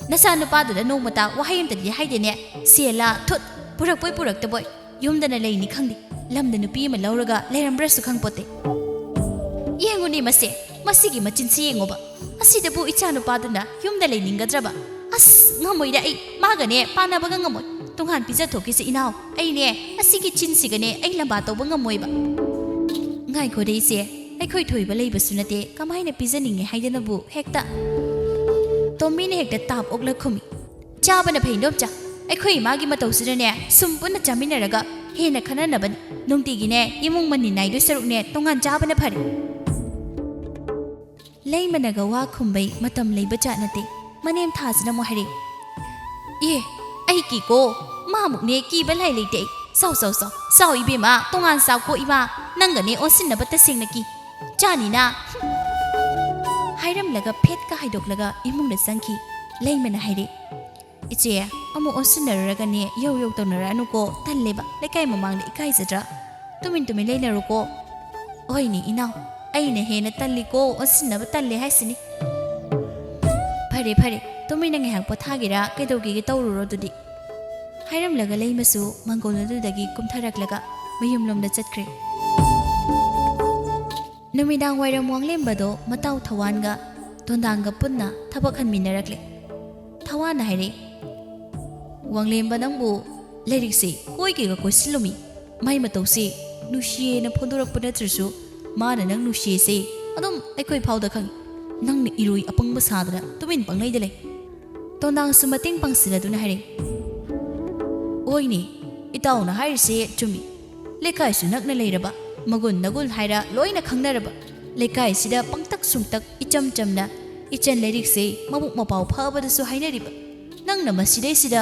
ꯅꯆꯥ ꯅꯨꯄꯥꯗꯨꯗ ꯅꯣꯡꯃꯇ ꯋꯥꯍꯩ ꯑꯃꯇꯗꯤ ꯍꯥꯏꯗꯦꯅꯦ ꯁꯦꯜꯂꯥ ꯊꯨꯠ ꯄꯨꯔꯛꯄꯣꯏ ꯄꯨꯔꯛꯇꯕꯣꯏ ꯌꯨꯝꯗꯅ ꯂꯩꯅꯤ ꯈꯪꯗꯦ ꯂꯝꯗ ꯅꯨꯄꯤ ꯑꯃ ꯂꯧꯔꯒ ꯂꯩꯔꯝꯕ꯭ꯔꯁꯨ ꯈꯪꯄꯣꯠꯇꯦ ꯌꯦꯡꯉꯨꯅꯦ ꯃꯁꯤꯒꯤ ꯃꯆꯤꯟꯁꯤ ꯌꯦꯡꯉꯣꯕ ꯑꯁꯤꯗꯕꯨ ꯏꯆꯥ ꯅꯨꯄꯥꯗꯨꯅ ꯌꯨꯝꯗ ꯂꯩꯅꯤꯡꯒꯗ꯭ꯔꯕ ꯑꯁ ꯉꯝꯃꯣꯏꯗ ꯑꯩ ꯃꯥꯒꯅꯦ ꯄꯥꯟꯅꯕꯒ ꯉꯝꯃꯣꯏ ꯇꯣꯉꯥꯟ ꯄꯤꯖꯊꯣꯛꯈꯤꯁꯤ ꯏꯅꯥꯎ ꯑꯩꯅꯦ ꯑꯁꯤꯒꯤ ꯆꯤꯟꯁꯤꯒꯅꯦ ꯑꯩ ꯂꯝꯕꯥ ꯇꯧꯕ ꯉꯝꯃꯣꯏꯕ ꯉꯥꯏꯈꯣꯗ ꯏꯆꯦ ꯑꯩꯈꯣꯏ ꯊꯣꯏꯕ ꯂꯩꯕꯁꯨ ꯅꯠꯇꯦ ꯀꯃꯥꯏꯅ ꯄꯤꯖꯅꯤꯡꯉꯦ ꯍꯥꯏꯗꯅꯕꯨ ꯍꯦꯛꯇ ꯇꯣꯝꯕꯤꯅ ꯍꯦꯛꯇ ꯇꯥꯞ ꯑꯣꯛꯂ ꯈꯨꯝꯃꯤ ꯆꯥꯕꯅ ꯐꯩ ꯅꯣꯞꯆꯥ ꯑꯩꯈꯣꯏ ꯏꯃꯥꯒꯤ ꯃꯇꯧꯁꯤꯗꯅꯦ ꯁꯨꯝ ꯄꯨꯟꯅ ꯆꯥꯃꯤꯟꯅꯔꯒ ꯍꯦꯟꯅ ꯈꯟꯅꯅꯕꯅꯤ ꯅꯨꯡꯇꯤꯒꯤꯅꯦ ꯏꯃꯨꯡ ꯃꯅꯤꯟ ꯅꯥꯏꯗꯣꯏ ꯁꯔꯨꯛꯅꯦ ꯇꯣꯉꯥꯟ ꯆꯥꯕꯅ ꯐꯔꯦ ꯂꯩꯃꯅꯒ ꯋꯥ ꯈꯨꯝꯕꯩ ꯃꯇꯝ ꯂꯩꯕ ꯖꯥꯠ ꯅꯠꯇꯦ ꯃꯅꯦꯝ ꯊꯥꯁꯤꯅ ꯑꯃꯨꯛ ꯍꯥꯏꯔꯛꯏ ꯑꯩ ꯀꯤꯀꯣ ꯃꯥꯃꯨꯛꯅꯦ ꯀꯤꯕ ꯂꯩ ꯂꯩꯇꯦ ꯑꯩ ꯆꯥꯎ ꯏꯕꯦꯝꯃ ꯇꯣꯉꯥꯟ ꯆꯥꯎꯀꯣ ꯏꯃꯥ ꯅꯪꯒꯅꯦ ꯑꯣꯟꯁꯤꯟꯅꯕ ꯇꯁꯦꯡꯅ ꯀꯤ ꯆꯥꯅꯤꯅ ꯍꯥꯏꯔꯝꯂꯒ ꯐꯦꯠꯀ ꯍꯥꯏꯗꯣꯛꯂꯒ ꯏꯃꯨꯡꯗ ꯆꯪꯈꯤ ꯂꯩꯃꯅ ꯍꯥꯏꯔꯦ ꯏꯆꯦ ꯑꯃꯨꯛ ꯑꯣꯟꯁꯤꯟꯅꯔꯨꯔꯒꯅꯦ ꯌꯧ ꯇꯧꯅꯔꯛꯑꯅꯨꯀೋ ꯇꯜꯂꯦꯕ ꯂꯩꯀꯥꯏ ꯃꯃꯥꯡꯗ ꯏꯀꯥꯏꯖꯗ꯭ꯔꯥ ꯇꯨꯃꯤꯟ ꯂꯩꯅꯔꯨꯀꯣ ꯍꯣꯏꯅꯦ ꯏꯅꯥꯎ ꯑꯩꯅ ꯍꯦꯟꯅ ꯇꯜꯂꯤꯀꯣ ꯑꯣꯟꯁꯤꯟꯅꯕ ꯇꯜꯂꯦ ꯍꯥꯏꯁꯤꯅꯤ ꯐꯔꯦ ꯇꯨꯃꯤꯟꯅ ꯉꯥꯏꯍꯥꯛ ꯄꯣꯊꯥꯒꯦꯔꯥ ꯀꯩꯗꯧꯒꯦꯒꯦ ꯇꯧꯔꯨꯔꯣ ꯑꯗꯨꯗꯤ ꯍꯥꯏꯔꯝꯂꯒ ꯂꯩꯃꯁꯨ ꯃꯪꯒꯣꯜ ꯑꯗꯨꯗꯒꯤ ꯀꯨꯝꯊꯔꯛꯂꯒ ꯃꯌꯨꯝꯂꯣꯝꯗ ꯆꯠꯈ꯭ꯔꯦ ꯅꯨꯃꯤꯗꯥꯡ ꯋꯥꯏꯔꯝ ꯋꯥꯡꯂꯦꯝꯕꯗꯣ ꯃꯇꯥꯎ ꯊꯋꯥꯟꯒ ꯇꯣꯟꯗꯥꯡꯒ ꯄꯨꯟꯅ ꯊꯕꯛ ꯍꯟꯃꯤꯟꯅꯔꯛꯂꯦ ꯊꯋꯥꯟꯅ ꯍꯥꯏꯔꯦ ꯋꯥꯡꯂꯦꯝꯕ ꯅꯪꯕꯨ ꯂꯥꯏꯔꯤꯛꯁꯦ ꯀꯣꯏꯒꯦꯒ ꯀꯣꯏꯁꯤꯜꯂꯨꯃꯤ ꯃꯥꯏ ꯃꯇꯧꯁꯦ ꯅꯨꯡꯁꯤꯌꯦꯅ ꯐꯣꯡꯗꯣꯔꯛꯄ ꯅꯠꯇ꯭ꯔꯁꯨ ꯃꯥꯅ ꯅꯪ ꯅꯨꯡꯁꯤꯌꯦꯁꯦ ꯑꯗꯨꯝ ꯑꯩꯈꯣꯏ ꯐꯥꯎꯗ ꯈꯪꯉꯤ ꯅꯪꯅ ꯏꯔꯣꯏ ꯑꯄꯪꯕ ꯁꯥꯗꯅ ꯇꯨꯃꯤꯟ ꯄꯪꯂꯩꯗ ꯂꯩ ꯇꯣꯟꯗꯥꯡꯁꯨ ꯃꯇꯦꯡ ꯄꯥꯡꯁꯤꯜꯂꯗꯨꯅ ꯍꯥꯏꯔꯦ ꯑꯣꯏꯅꯦ ꯏꯇꯥꯎꯅ ꯍꯥꯏꯔꯤꯁꯦ ꯆꯨꯝꯃꯤ ꯂꯩꯀꯥꯏꯁꯨ ꯅꯛꯅ ꯂꯩꯔꯕ ꯃꯒꯨꯟ ꯅꯒꯨꯟ ꯍꯥꯏꯔ ꯂꯣꯏꯅ ꯈꯪꯅꯔꯕ ꯂꯩꯀꯥꯏꯁꯤꯗ ꯄꯪꯇꯛ ꯁꯨꯡꯇꯛ ꯏꯆꯝ ꯆꯝꯅ ꯏꯆꯟ ꯂꯥꯏꯔꯤꯛꯁꯦ ꯃꯕꯨꯛ ꯃꯄꯥꯎ ꯐꯕꯗꯁꯨ ꯍꯥꯏꯅꯔꯤꯕ ꯅꯪꯅ ꯃꯁꯤꯗꯩꯁꯤꯗ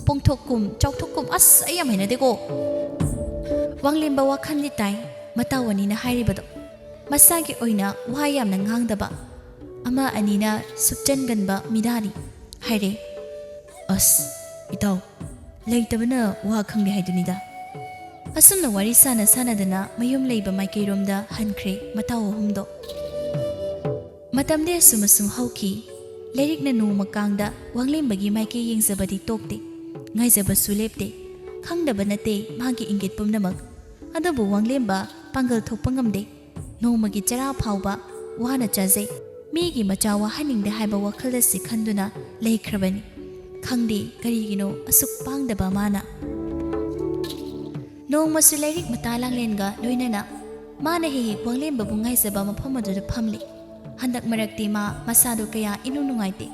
ꯄꯣꯡꯊꯣꯛꯀꯨꯝ ꯆꯥꯎꯊꯣꯛꯀꯨꯝ ꯑꯁ ꯑꯩ ꯌꯥꯝ ꯍꯩꯅꯗꯦꯀꯣ ꯋꯥꯡꯂꯦꯝꯕ ꯋꯥꯈꯜꯗꯤ ꯇꯥꯏ ꯃꯇꯥꯎ ꯑꯅꯤꯅ ꯍꯥꯏꯔꯤꯕꯗꯣ ꯃꯁꯥꯒꯤ ꯑꯣꯏꯅ ꯋꯥ ꯌꯥꯝꯅ ꯉꯥꯡꯗꯕ ꯑꯃ ꯑꯅꯤꯅ ꯁꯨꯞꯆꯟꯒꯟꯕ ꯃꯤꯗꯥꯅꯤ ꯍꯥꯏꯔꯦ ꯑꯁ ꯏꯇꯥꯎ ꯂꯩꯇꯕꯅ ꯋꯥ ꯈꯪꯗꯦ ꯍꯥꯏꯗꯨꯅꯤꯗ ꯑꯁꯨꯝꯅ ꯋꯥꯔꯤ ꯁꯥꯟꯅꯗꯅ ꯃꯌꯨꯝ ꯂꯩꯕ ꯃꯥꯏꯀꯩꯔꯣꯝꯗ ꯍꯟꯈ꯭ꯔꯦ ꯃꯇꯥꯎ ꯑꯍꯨꯝꯗꯣ ꯃꯇꯝꯗꯤ ꯑꯁꯨꯝ ꯍꯧꯈꯤ ꯂꯩꯔꯤꯛꯅ ꯅꯣꯡꯃ ꯀꯥꯡꯗ ꯋꯥꯡꯂꯦꯝꯕꯒꯤ ꯃꯥꯏꯀꯩ ꯌꯦꯡꯖꯕꯗꯤ ꯇꯣꯛꯇꯦ ꯉꯥꯏꯖꯕꯁꯨ ꯂꯦꯞꯇꯦ ꯈꯪꯗꯕ ꯅꯠꯇꯦ ꯃꯥꯒꯤ ꯏꯪꯒꯤꯠ ꯄꯨꯝꯅꯃꯛ ꯑꯗꯨꯕꯨ ꯋꯥꯡꯂꯦꯝꯕ ꯄꯥꯡꯒꯜ ꯊꯣꯛꯄ ꯉꯝꯗꯦ ꯅꯣꯡꯃꯒꯤ ꯆꯔꯥ ꯐꯥꯎꯕ ꯋꯥꯅ ꯆꯥꯖꯩ ꯃꯤꯒꯤ ꯃꯆꯥ ꯋꯥꯍꯟꯅꯤꯡꯗꯦ ꯍꯥꯏꯕ ꯋꯥꯈꯜ ꯑꯁꯤ ꯈꯟꯗꯨꯅ ꯂꯩꯈ꯭ꯔꯕꯅꯤ ꯈꯪꯗꯦ ꯀꯔꯤꯒꯤꯅꯣ ꯑꯁꯨꯛ ꯄꯥꯡꯗꯕ ꯃꯥꯅ ꯅꯣꯡꯃꯁꯨ ꯂꯥꯏꯔꯤꯛ ꯃꯇꯥ ꯂꯥꯡꯂꯦꯟꯒ ꯂꯣꯏꯅꯅ ꯃꯥꯅ ꯍꯦꯛ ꯋꯥꯡꯂꯦꯝꯕꯕꯨ ꯉꯥꯏꯖꯕ ꯃꯐꯝ ꯑꯗꯨꯗ ꯐꯝꯂꯤ ꯍꯟꯗꯛ ꯃꯔꯛꯇꯤ ꯃꯥ ꯃꯁꯥꯗꯣ ꯀꯌꯥ ꯏꯅꯨꯡ ꯅꯨꯡꯉꯥꯏꯇꯦ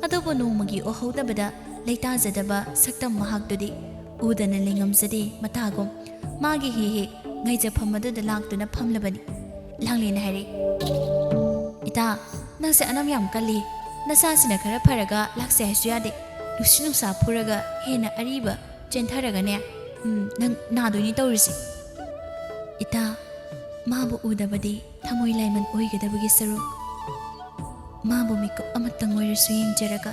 ꯑꯗꯨꯕꯨ ꯅꯣꯡꯃꯒꯤ ꯎꯍꯧꯗꯕꯗ ꯂꯩꯇꯥꯖꯗꯕ ꯁꯛꯇꯝ ꯃꯍꯥꯛꯇꯨꯗꯤ ꯎꯗꯅ ꯂꯩꯉꯝꯖꯗꯦ ꯃꯇꯥꯒꯨꯝ ꯃꯥꯒꯤ ꯍꯦꯛ ꯉꯥꯏꯖꯐꯝ ꯑꯗꯨꯗ ꯂꯥꯛꯇꯨꯅ ꯐꯝꯂꯕꯅꯤ ꯂꯥꯡꯂꯦꯟꯅ ꯍꯥꯏꯔꯦ ꯏꯇꯥ ꯅꯪꯁꯦ ꯑꯅꯝ ꯌꯥꯝ ꯀꯜꯂꯤ ꯅꯁꯥꯁꯤꯅ ꯈꯔ ꯐꯔꯒ ꯂꯥꯛꯁꯦ ꯍꯥꯏꯁꯨ ꯌꯥꯗꯦ ꯅꯨꯡꯁꯤ ꯅꯨꯡꯁꯥ ꯐꯨꯔꯒ ꯍꯦꯟꯅ ꯑꯔꯤꯕ ꯆꯦꯟꯊꯔꯒꯅꯦ ꯅꯪ ꯅꯥꯗꯣꯏꯅꯤ ꯇꯧꯔꯤꯁꯤ ꯏꯇꯥ ꯃꯥꯕꯨ ꯎꯗꯕꯗꯤ ꯊꯃꯣꯏ ꯂꯥꯏꯃꯟ ꯑꯣꯏꯒꯗꯕꯒꯤ ꯁꯔꯨꯛ ꯃꯥꯕꯨ ꯃꯤꯀꯨꯞ ꯑꯃꯇꯪ ꯑꯣꯏꯔꯁꯨ ꯌꯦꯡꯖꯔꯒ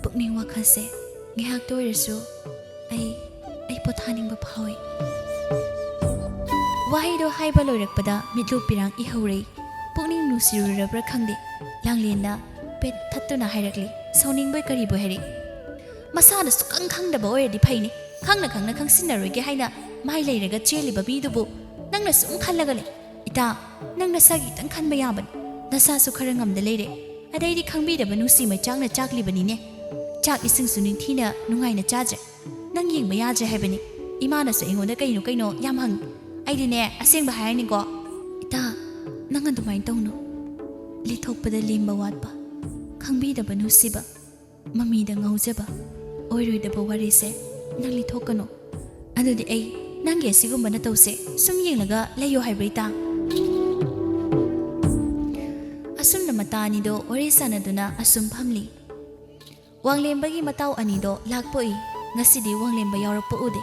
ꯄꯨꯛꯅꯤꯡ ꯋꯥꯈꯜꯁꯦ ꯉꯥꯏꯍꯥꯛꯇ ꯑꯣꯏꯔꯁꯨ ꯑꯩ ꯄꯣꯊꯥꯅꯤꯡꯕ ꯐꯥꯎꯏ ꯋꯥꯍꯩꯗꯣ ꯍꯥꯏꯕ ꯂꯣꯏꯔꯛꯄꯗ ꯃꯤꯠꯂꯨ ꯄꯤꯔꯥꯡ ꯏꯍꯧꯔꯩ ꯄꯨꯛꯅꯤꯡ ꯅꯨꯡꯁꯤꯔꯨꯔꯕ꯭ꯔꯥ ꯈꯪꯗꯦ ꯂꯥꯡꯂꯦꯟꯅ ꯄꯦꯠ ꯊꯠꯇꯨꯅ ꯍꯥꯏꯔꯛꯂꯤ ꯁꯥꯎꯅꯤꯡꯕꯣꯏ ꯀꯔꯤꯕꯣꯏ ꯍꯥꯏꯔꯛ ꯃꯁꯥꯅ ꯁꯨꯛꯈꯪ ꯈꯪꯗꯕ ꯑꯣꯏꯔꯗꯤ ꯐꯩꯅꯤ ꯈꯪꯅ ꯈꯪꯅ ꯈꯪꯁꯤꯟꯅꯔꯣꯏꯒꯦ ꯍꯥꯏꯅ ꯃꯥꯏ ꯂꯩꯔꯒ ꯆꯦꯜꯂꯤꯕ ꯃꯤꯗꯨꯕꯨ ꯅꯪꯅ ꯁꯨꯝ ꯈꯜꯂꯒ ꯂꯩ ꯏꯇꯥ ꯅꯪ ꯅꯁꯥꯒꯤ ꯈꯤꯇꯪ ꯈꯟꯕ ꯌꯥꯕꯅꯤ ꯅꯁꯥꯁꯨ ꯈꯔ ꯉꯝꯗ ꯂꯩꯔꯦ ꯑꯗꯩꯗꯤ ꯈꯪꯕꯤꯗꯕ ꯅꯨꯡꯁꯤ ꯃꯩꯆꯥꯛꯅ ꯆꯥꯛꯂꯤꯕꯅꯤꯅꯦ ꯆꯥꯛ ꯏꯁꯤꯡꯁꯨ ꯅꯤꯡꯊꯤꯅ ꯅꯨꯡꯉꯥꯏꯅ ꯆꯥꯗ꯭ꯔꯦ ꯅꯪ ꯌꯦꯡꯕ ꯌꯥꯗ꯭ꯔꯦ ꯍꯥꯏꯕꯅꯤ ꯏꯃꯥꯅꯁꯨ ꯑꯩꯉꯣꯟꯗ ꯀꯩꯅꯣ ꯌꯥꯝ ꯍꯪꯉꯤ ꯑꯩꯗꯤꯅꯦ ꯑꯁꯦꯡꯕ ꯍꯥꯏꯔꯅꯤꯀோ ꯏꯇꯥ ꯅꯪ ꯑꯗꯨꯃꯥꯏꯅ ꯇꯧꯅꯨ ꯂꯤꯊꯣꯛꯄꯗ ꯂꯦꯝꯕ ꯋꯥꯠꯄ ꯈꯪꯕꯤꯗꯕ ꯅꯨꯡꯁꯤꯕ ꯃꯃꯤꯗ ꯉꯥꯎꯖꯕ ꯑꯣꯏꯔꯣꯏꯗꯕ ꯋꯥꯔꯤꯁꯦ ꯅꯪ ꯂꯤꯊꯣꯛꯀꯅꯨ ꯑꯗꯨꯗꯤ ꯑꯩ ꯅꯪꯒꯤ ꯑꯁꯤꯒꯨꯝꯕ ꯅꯇꯧꯁꯦ ꯁꯨꯝ ꯌꯦꯡꯂꯒ ꯂꯩꯌꯣ ꯍꯥꯏꯕ꯭ꯔꯥ ꯏꯇꯥ ꯑꯁꯨꯝꯅ ꯃꯇꯥ ꯑꯅꯤꯗꯣ ꯋꯥꯔꯤ ꯁꯥꯟꯅꯗꯨꯅ ꯑꯁꯨꯝ ꯐꯝꯂꯤ ꯋꯥꯡꯂꯦꯝꯕꯒꯤ ꯃꯇꯥꯎ ꯑꯅꯤꯗꯣ ꯂꯥꯛꯄꯣꯏ ꯉꯁꯤꯗꯤ ꯋꯥꯡꯂꯦꯝꯕ ꯌꯥꯎꯔꯛꯄ ꯎꯗꯦ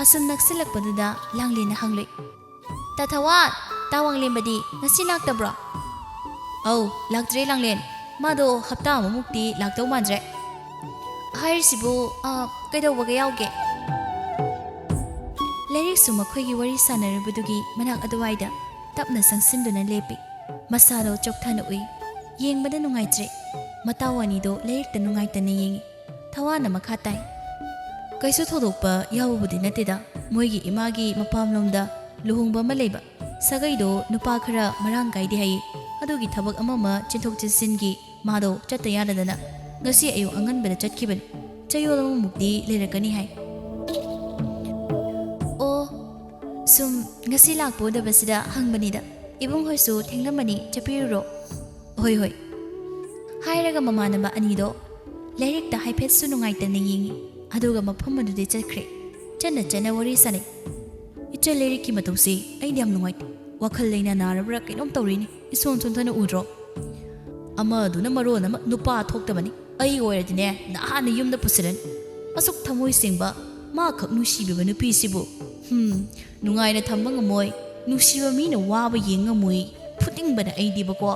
ꯑꯁꯨꯝ ꯅꯛꯁꯤꯜꯂꯛꯄꯗꯨꯗ ꯂꯥꯡꯂꯦꯟꯅ ꯍꯪꯂꯛꯏ ꯇꯥꯊꯋꯥꯠ ꯇꯥ ꯋꯥꯡꯂꯦꯝꯕꯗꯤ ꯉꯁꯤ ꯂꯥꯛꯇꯕ꯭ꯔꯣ ꯑꯧ ꯂꯥꯛꯇ꯭ꯔꯦ ꯂꯥꯡꯂꯦꯟ ꯃꯥꯗꯣ ꯍꯞꯇꯥ ꯑꯃꯃꯨꯛꯇꯤ ꯂꯥꯛꯇꯧ ꯃꯥꯟꯗ꯭ꯔꯦ ꯍꯥꯏꯔꯤꯁꯤꯕꯨ ꯀꯩꯗꯧꯕꯒ ꯌꯥꯎꯒꯦ ꯂꯥꯏꯔꯤꯛꯁꯨ ꯃꯈꯣꯏꯒꯤ ꯋꯥꯔꯤ ꯁꯥꯟꯅꯔꯤꯕꯗꯨꯒꯤ ꯃꯅꯥꯛ ꯑꯗꯨꯋꯥꯏꯗ ꯇꯞꯅ ꯆꯪꯁꯤꯟꯗꯨꯅ ꯂꯦꯞꯄꯤ ꯃꯁꯥꯗꯣ ꯆꯣꯛꯊꯅ ꯎꯏ ꯌꯦꯡꯕꯗ ꯅꯨꯡꯉꯥꯏꯇ꯭ꯔꯦ ꯃꯇꯥꯎ ꯑꯅꯤꯗꯣ ꯂꯥꯏꯔꯤꯛꯇ ꯅꯨꯡꯉꯥꯏꯇꯅ ꯌꯦꯡꯉꯤ ꯊꯋꯥꯅ ꯃꯈꯥ ꯇꯥꯏ ꯀꯩꯁꯨ ꯊꯣꯏꯗꯣꯛꯄ ꯌꯥꯎꯕꯕꯨꯗꯤ ꯅꯠꯇꯦꯗ ꯃꯣꯏꯒꯤ ꯏꯃꯥꯒꯤ ꯃꯄꯥꯝꯂꯣꯝꯗ ꯂꯨꯍꯣꯡꯕ ꯑꯃ ꯂꯩꯕ ꯁꯥꯒꯩꯗꯣ ꯅꯨꯄꯥ ꯈꯔ ꯃꯔꯥꯡ ꯀꯥꯏꯗꯦ ꯍꯥꯏꯌꯦ ꯑꯗꯨꯒꯤ ꯊꯕꯛ ꯑꯃ ꯆꯦꯟꯊꯣꯛ ꯆꯦꯟꯁꯤꯟꯒꯤ ꯃꯥꯗꯣ ꯆꯠꯇ ꯌꯥꯗꯗꯅ ꯉꯁꯤ ꯑꯌꯨꯛ ꯑꯉꯟꯕꯗ ꯆꯠꯈꯤꯕꯅꯤ ꯆꯌꯣꯜ ꯑꯃꯃꯨꯛꯇꯤ ꯂꯩꯔꯛꯀꯅꯤ ꯍꯥꯏ ꯑꯣ ꯁꯨꯝ ꯉꯁꯤ ꯂꯥꯛꯄ ꯎꯗꯕꯁꯤꯗ ꯍꯪꯕꯅꯤꯗ ꯏꯕꯨꯡꯍꯣꯏꯁꯨ ꯊꯦꯡꯂꯝꯃꯅꯤ ꯆꯠꯄꯤꯔꯨꯔꯣ ꯍꯣꯏ ꯍꯥꯏꯔꯒ ꯃꯃꯥꯟꯅꯕ ꯑꯅꯤꯗꯣ ꯂꯥꯏꯔꯤꯛꯇ ꯍꯥꯏꯐꯦꯠꯁꯨ ꯅꯨꯡꯉꯥꯏꯇꯅ ꯌꯦꯡꯉꯤ ꯑꯗꯨꯒ ꯃꯐꯝ ꯑꯗꯨꯗꯤ ꯆꯠꯈ꯭ꯔꯦ ꯆꯠꯅ ꯋꯥꯔꯤ ꯁꯥꯟꯅꯩ ꯏꯆꯜ ꯂꯥꯏꯔꯤꯛꯀꯤ ꯃꯇꯧꯁꯤ ꯑꯩꯗꯤ ꯌꯥꯝ ꯅꯨꯡꯉꯥꯏꯇꯦ ꯋꯥꯈꯜ ꯂꯩꯅ ꯅꯥꯔꯕ꯭ꯔꯥ ꯀꯩꯅꯣꯝ ꯇꯧꯔꯤꯅꯤ ꯏꯁꯣꯟ ꯁꯣꯟꯊꯅ ꯎꯗ꯭ꯔꯣ ꯑꯃꯗꯨꯅ ꯃꯔꯣꯟ ꯑꯃ ꯅꯨꯄꯥ ꯊꯣꯛꯇꯕꯅꯤ ꯑꯩ ꯑꯣꯏꯔꯗꯤꯅꯦ ꯅꯍꯥꯟꯅ ꯌꯨꯝꯗ ꯄꯨꯁꯤꯜꯂꯅꯤ ꯑꯁꯨꯛ ꯊꯃꯣꯏ ꯁꯦꯡꯕ ꯃꯥꯈꯛ ꯅꯨꯡꯁꯤꯕꯤꯕ ꯅꯨꯄꯤꯁꯤꯕꯨ ꯅꯨꯡꯉꯥꯏꯅ ꯊꯝꯕ ꯉꯝꯃꯣꯏ ꯅꯨꯡꯁꯤꯕ ꯃꯤꯅ ꯋꯥꯕ ꯌꯦꯡ ꯉꯝꯃꯣꯏ ꯐꯨꯠꯅꯤꯡꯕꯅ ꯑꯩꯗꯤꯕꯀꯣ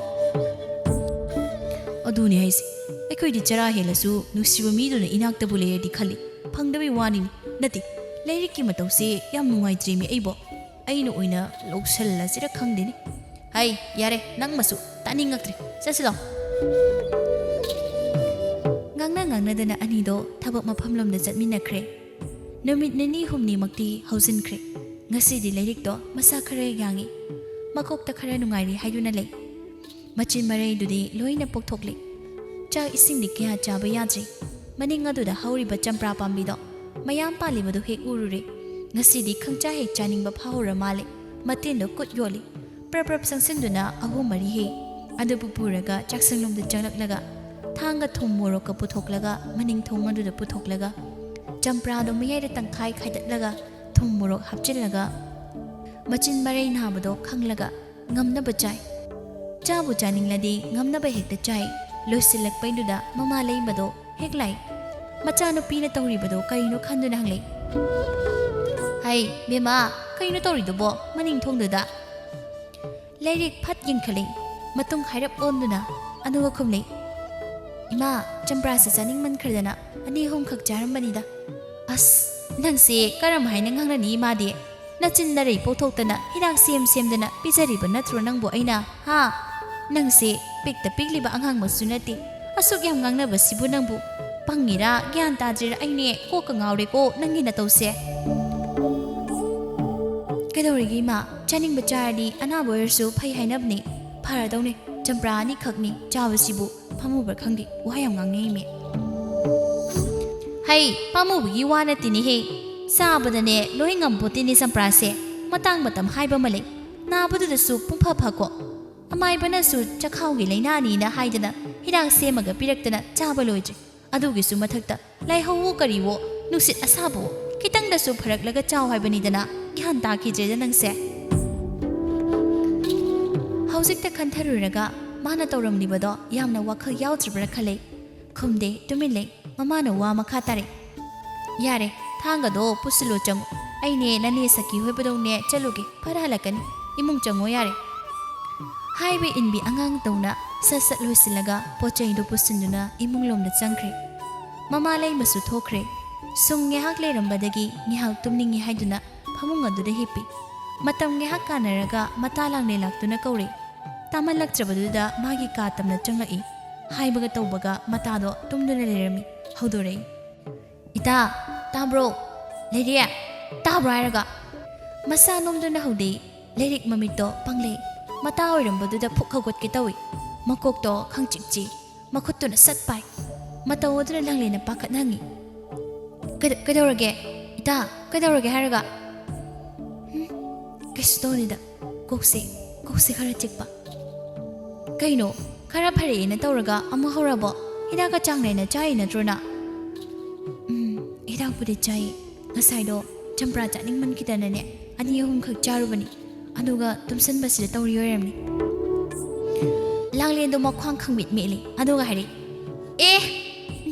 ꯑꯗꯨꯅꯦ ꯍꯥꯏꯁꯦ ꯑꯩꯈꯣꯏꯗꯤ ꯆꯔꯥ ꯍꯦꯜꯂꯁꯨ ꯅꯨꯡꯁꯤꯕ ꯃꯤꯗꯨꯅ ꯏꯅꯥꯛꯇꯕꯨ ꯂꯩꯔꯗꯤ ꯈꯜꯂꯤ ꯐꯪꯗꯕꯩ ꯋꯥꯅꯤꯅꯤ ꯅꯠꯇꯦ ꯂꯥꯏꯔꯤꯛꯀꯤ ꯃꯇꯧꯁꯦ ꯌꯥꯝ ꯅꯨꯡꯉꯥꯏꯇ꯭ꯔꯦꯃꯤ ꯑꯩꯕꯣ ꯑꯩꯅ ꯑꯣꯏꯅ ꯂꯧꯁꯜꯂꯁꯤꯔ ꯈꯪꯗꯦꯅꯤ ꯍꯩ ꯌꯥꯔꯦ ꯅꯪ ꯃꯁꯨ ꯇꯥꯅꯤꯡꯉꯛꯇ꯭ꯔꯦ ꯆꯠꯁꯤꯂꯣ ꯉꯥꯡꯅꯗꯅ ꯑꯅꯤꯗꯣ ꯊꯕꯛ ꯃꯐꯝꯂꯣꯝꯗ ꯆꯠꯃꯤꯟꯅꯈ꯭ꯔꯦ ꯅꯨꯃꯤꯠ ꯅꯤꯅꯤ ꯍꯨꯝꯅꯤꯃꯛꯇꯤ ꯍꯧꯖꯤꯟꯈ꯭ꯔꯦ ꯉꯁꯤꯗꯤ ꯂꯥꯏꯔꯤꯛꯇꯣ ꯃꯁꯥ ꯈꯔ ꯌꯥꯡꯉꯤ ꯃꯀꯣꯛꯇ ꯈꯔ ꯅꯨꯡꯉꯥꯏꯔꯤ ꯍꯥꯏꯗꯨꯅ ꯂꯩ ꯃꯆꯤꯟ ꯃꯔꯩꯗꯨꯗꯤ ꯂꯣꯏꯅ ꯄꯣꯛꯊꯣꯛꯂꯤ ꯆꯥꯛ ꯏꯁꯤꯡꯗꯤ ꯀꯌꯥ ꯆꯥꯕ ꯌꯥꯗ꯭ꯔꯤ ꯃꯅꯤꯡ ꯑꯗꯨꯗ ꯍꯧꯔꯤꯕ ꯆꯝꯄ꯭ꯔꯥ ꯄꯥꯝꯕꯤꯗꯣ ꯃꯌꯥꯝ ꯄꯥꯜꯂꯤꯕꯗꯨ ꯍꯦꯛ ꯎꯔꯨꯔꯦ ꯉꯁꯤꯗꯤ ꯈꯪꯆꯥ ꯍꯦꯛ ꯆꯥꯅꯤꯡꯕ ꯐꯥꯎꯔ ꯃꯥꯜꯂꯦ ꯃꯇꯦꯟꯗꯣ ꯀꯨꯠ ꯌꯣꯜꯂꯤ ꯄ꯭ꯔꯞ ꯆꯪꯁꯤꯟꯗꯨꯅ 3-4 ꯍꯦꯛ ꯑꯗꯨꯕꯨ ꯄꯨꯔꯒ ꯆꯥꯛꯁꯪꯂꯣꯝꯗ ꯆꯪꯂꯛꯂꯒ ꯊꯥꯡꯒ ꯊꯨꯝ ꯃꯣꯔꯣꯛꯀ ꯄꯨꯊꯣꯛꯂꯒ ꯃꯅꯤꯡ ꯊꯣꯡ ꯑꯗꯨꯗ ꯄꯨꯊꯣꯛꯂꯒ ꯆꯝꯄ꯭ꯔꯥꯗꯣ ꯃꯌꯥꯏꯗ ꯇꯪꯈꯥꯏ ꯈꯥꯏꯗꯠꯂꯒ ꯊꯨꯝ ꯃꯣꯔꯣꯛ ꯍꯥꯞꯆꯤꯜꯂꯒ ꯃꯆꯤꯟ ꯃꯔꯩ ꯅꯥꯕꯗꯣ ꯈꯪꯂꯒ ꯉꯝꯅꯕ ꯆꯥꯏ ꯆꯥꯕꯨ ꯆꯥꯅꯤꯡꯂꯗꯤ ꯉꯝꯅꯕ ꯍꯦꯛꯇ ꯆꯥꯏ ꯂꯣꯏꯁꯤꯜꯂꯛꯄꯩꯗꯨꯗ ꯃꯃꯥ ꯂꯩꯕꯗꯣ ꯍꯦꯛ ꯂꯥꯏ ꯃꯆꯥꯅꯨꯄꯤꯅ ꯇꯧꯔꯤꯕꯗꯣ ꯀꯔꯤꯅꯣ ꯈꯟꯗꯨꯅ ꯍꯪꯂꯛꯏ ꯍꯩ ꯕꯦꯝꯃ ꯀꯩꯅꯣ ꯇꯧꯔꯤꯗꯨꯕꯣ ꯃꯅꯤꯡ ꯊꯣꯡꯗꯨꯗ ꯂꯥꯏꯔꯤꯛ ꯐꯠ ꯌꯦꯡꯈꯠꯂꯤ ꯃꯇꯨꯡ ꯍꯥꯏꯔꯞ ꯑꯣꯟꯗꯨꯅ ꯑꯗꯨꯒ ꯈꯨꯝꯂꯩ ꯏꯃꯥ ꯆꯝꯄ꯭ꯔꯥꯁꯦ ꯆꯥꯅꯤꯡꯃꯟꯈ꯭ꯔꯗꯅ 2-3 ꯈꯛ ꯆꯥꯔꯝꯕꯅꯤꯗ ꯑꯁ ꯅꯪꯁꯦ ꯀꯔꯝ ꯍꯥꯏꯅ ꯉꯥꯡꯅꯅꯤ ꯏꯃꯥꯗꯤ ꯅꯆꯤꯟ ꯅꯔꯩ ꯄꯣꯛꯊꯣꯛꯇꯅ ꯍꯤꯗꯥꯛ ꯁꯦꯝꯗꯅ ꯄꯤꯖꯔꯤꯕ ꯅꯠꯇ꯭ꯔꯣ ꯅꯪꯕꯨ ꯑꯩꯅ ꯍꯥ ꯅꯪꯁꯦ ꯄꯤꯛꯇ ꯄꯤꯛꯂꯤꯕ ꯑꯉꯥꯡꯃꯛꯁꯨ ꯅꯠꯇꯦ ꯑꯁꯨꯛ ꯌꯥꯝ ꯉꯥꯡꯅꯕꯁꯤꯕꯨ ꯅꯪꯕꯨ ꯄꯪꯉꯤꯔꯥ ꯒ꯭ꯌꯥꯟ ꯇꯥꯗ꯭ꯔꯤꯔꯥ ꯑꯩꯅꯦ ꯀꯣꯛꯀ ꯉꯥꯎꯔꯦꯀꯣ ꯅꯪꯒꯤ ꯅꯇꯧꯁꯦ ꯀꯩꯗꯧꯔꯤꯒꯦ ꯏꯃꯥ ꯆꯥꯅꯤꯡꯕ ꯆꯥꯔꯗꯤ ꯑꯅꯥꯕ ꯑꯣꯏꯔꯁꯨ ꯐꯩ ꯍꯥꯏꯅꯕꯅꯤ ꯐꯔꯗꯧꯅꯦ ꯆꯝꯄ꯭ꯔꯥ ꯑꯅꯤꯈꯛꯅꯤ ꯆꯥꯕꯁꯤꯕꯨ ꯐꯝꯃꯨꯕ꯭ꯔꯥ ꯈꯪꯗꯦ ꯋꯥ ꯌꯥꯝ ꯉꯥꯡꯅꯩꯃꯦ ꯍꯩ ꯄꯥꯝꯃꯨꯕꯒꯤ ꯋꯥ ꯅꯠꯇꯦꯅꯦꯍꯦ ꯆꯥꯕꯗꯅꯦ ꯂꯣꯏ ꯉꯝꯄꯣꯠꯇꯦꯅꯦ ꯆꯝꯄ꯭ꯔꯥꯁꯦ ꯃꯇꯥꯡ ꯃꯇꯝ ꯍꯥꯏꯕ ꯑꯃ ꯂꯩ ꯅꯥꯕꯗꯨꯗꯁꯨ ꯄꯨꯡꯐ ꯐꯀꯣ ꯑꯃꯥꯏꯕꯅꯁꯨ ꯆꯈꯥꯎꯒꯤ ꯂꯥꯏꯅꯥꯅꯤꯅ ꯍꯥꯏꯗꯅ ꯍꯤꯗꯥꯛ ꯁꯦꯝꯃꯒ ꯄꯤꯔꯛꯇꯅ ꯆꯥꯕ ꯂꯣꯏꯗ꯭ꯔꯤ ꯑꯗꯨꯒꯤꯁꯨ ꯃꯊꯛꯇ ꯂꯥꯏꯍꯧꯋꯣ ꯀꯔꯤꯋꯣ ꯅꯨꯡꯁꯤꯠ ꯑꯁꯥꯕꯋꯣ ꯈꯤꯇꯪꯗꯁꯨ ꯐꯔꯛꯂꯒ ꯆꯥꯎ ꯍꯥꯏꯕꯅꯤꯗꯅ ꯒ꯭ꯌꯥꯟ ꯇꯥꯈꯤꯗ꯭ꯔꯦꯗ ꯅꯪꯁꯦ ꯍꯧꯖꯤꯛꯇ ꯈꯟꯊꯔꯨꯔꯒ ꯃꯥꯅ ꯇꯧꯔꯝꯂꯤꯕꯗꯣ ꯌꯥꯝꯅ ꯋꯥꯈꯜ ꯌꯥꯎꯗ꯭ꯔꯕ꯭ꯔꯥ ꯈꯜꯂꯦ ꯈꯨꯝꯗꯦ ꯇꯨꯃꯤꯟ ꯂꯩ ꯃꯃꯥꯅ ꯋꯥ ꯃꯈꯥ ꯇꯥꯔꯦ ꯌꯥꯔꯦ ꯊꯥꯡꯒꯗꯣ ꯄꯨꯁꯤꯜꯂꯣ ꯆꯪꯉꯣ ꯑꯩꯅꯦ ꯅꯅꯦ ꯁꯈꯤ ꯍꯣꯏꯕꯗꯧꯅꯦ ꯆꯠꯂꯨꯒꯦ ꯐꯠ ꯍꯜꯂꯛꯀꯅꯤ ꯏꯃꯨꯡ ꯆꯪꯉꯣ ꯌꯥꯔꯦ ꯍꯥꯏꯕ ꯏꯟꯕꯤ ꯑꯉꯥꯡ ꯇꯧꯅ ꯁꯠ ꯁꯠ ꯂꯣꯏꯁꯤꯜꯂꯒ ꯄꯣꯠ ꯆꯩꯗꯨ ꯄꯨꯁꯤꯟꯗꯨꯅ ꯏꯃꯨꯡꯂꯣꯝꯗ ꯆꯪꯈ꯭ꯔꯦ ꯃꯃꯥ ꯂꯩꯃꯁꯨ ꯊꯣꯛꯈ꯭ꯔꯦ ꯁꯨꯝ ꯉꯥꯏꯍꯥꯛ ꯂꯩꯔꯝꯕꯗꯒꯤ ꯉꯥꯏꯍꯥꯛ ꯇꯨꯝꯅꯤꯡꯉꯤ ꯍꯥꯏꯗꯨꯅ ꯐꯃꯨꯡ ꯑꯗꯨꯗ ꯍꯤꯞꯄꯤ ꯃꯇꯝ ꯉꯥꯏꯍꯥꯛ ꯀꯥꯟꯅꯔꯒ ꯃꯇꯥ ꯂꯥꯡꯅꯦ ꯂꯥꯛꯇꯨꯅ ꯀꯧꯔꯦ ꯇꯥꯃꯜꯂꯛꯇ꯭ꯔꯕꯗꯨꯗ ꯃꯥꯒꯤ ꯀꯥ ꯇꯝꯅ ꯆꯪꯂꯛꯏ ꯍꯥꯏꯕꯒ ꯇꯧꯕꯒ ꯃꯇꯥꯗꯣ ꯇꯨꯝꯗꯨꯅ ꯂꯩꯔꯝꯃꯤ ꯍꯧꯗꯣꯔꯛꯏ ꯏꯇꯥ ꯇꯥꯕ꯭ꯔꯣ ꯂꯩꯔꯦ ꯇꯥꯕ꯭ꯔꯣ ꯍꯥꯏꯔꯒ ꯃꯁꯥ ꯅꯣꯝꯗꯨꯅ ꯍꯧꯗꯦ ꯂꯩꯔꯤꯛ ꯃꯃꯤꯠꯇꯣ ꯄꯪꯂꯩ ꯃꯇꯥ ꯑꯣꯏꯔꯝꯕꯗꯨꯗ ꯐꯨꯛ ꯍꯧꯒꯠꯀꯦ ꯇꯧꯏ ꯃꯀꯣꯛꯇꯣ ꯈꯪꯆꯤꯛꯆꯤ ꯃꯈꯨꯠꯇꯨꯅ ꯁꯠ ꯄꯥꯏ ꯃꯇꯧ ꯑꯗꯨꯅ ꯂꯥꯡꯂꯦꯟꯅ ꯄꯥꯈꯠ ꯍꯪꯉꯤ ꯀꯩꯗꯧꯔꯒꯦ ꯏꯇꯥ ꯀꯩꯗꯧꯔꯒꯦ ꯍꯥꯏꯔꯒ ꯀꯩꯁꯨ ꯇꯧꯅꯤꯗ ꯀꯣꯛꯁꯦ ꯈꯔ ꯆꯤꯛꯄ ꯀꯩꯅꯣ ꯈꯔ ꯐꯔꯛꯑꯦꯅ ꯇꯧꯔꯒ ꯑꯃꯨꯛ ꯍꯧꯔꯕꯣ ꯍꯤꯗꯥꯛꯀ ꯆꯥꯡ ꯅꯥꯏꯅ ꯆꯥꯏ ꯅꯠꯇ꯭ꯔꯣꯅ ꯍꯤꯗꯥꯛꯄꯨꯗꯤ ꯆꯥꯏ ꯉꯁꯥꯏꯗꯣ ꯆꯝꯄ꯭ꯔꯥ ꯆꯥꯅꯤꯡꯃꯟꯈꯤꯗꯅꯅꯦ 2-3 ꯆꯥꯔꯨꯕꯅꯤ ꯑꯗꯨꯒ ꯇꯨꯝꯁꯟꯕꯁꯤꯗ ꯇꯧꯔꯤ ꯑꯣꯏꯔꯝꯅꯤ ꯂꯥꯡꯂꯦꯟꯗꯣ ꯃꯈ꯭ꯋꯥꯡ ꯈꯪꯃꯤꯠ ꯃꯦꯠꯂꯤ ꯑꯗꯨꯒ ꯍꯥꯏꯔꯦ ꯑꯦ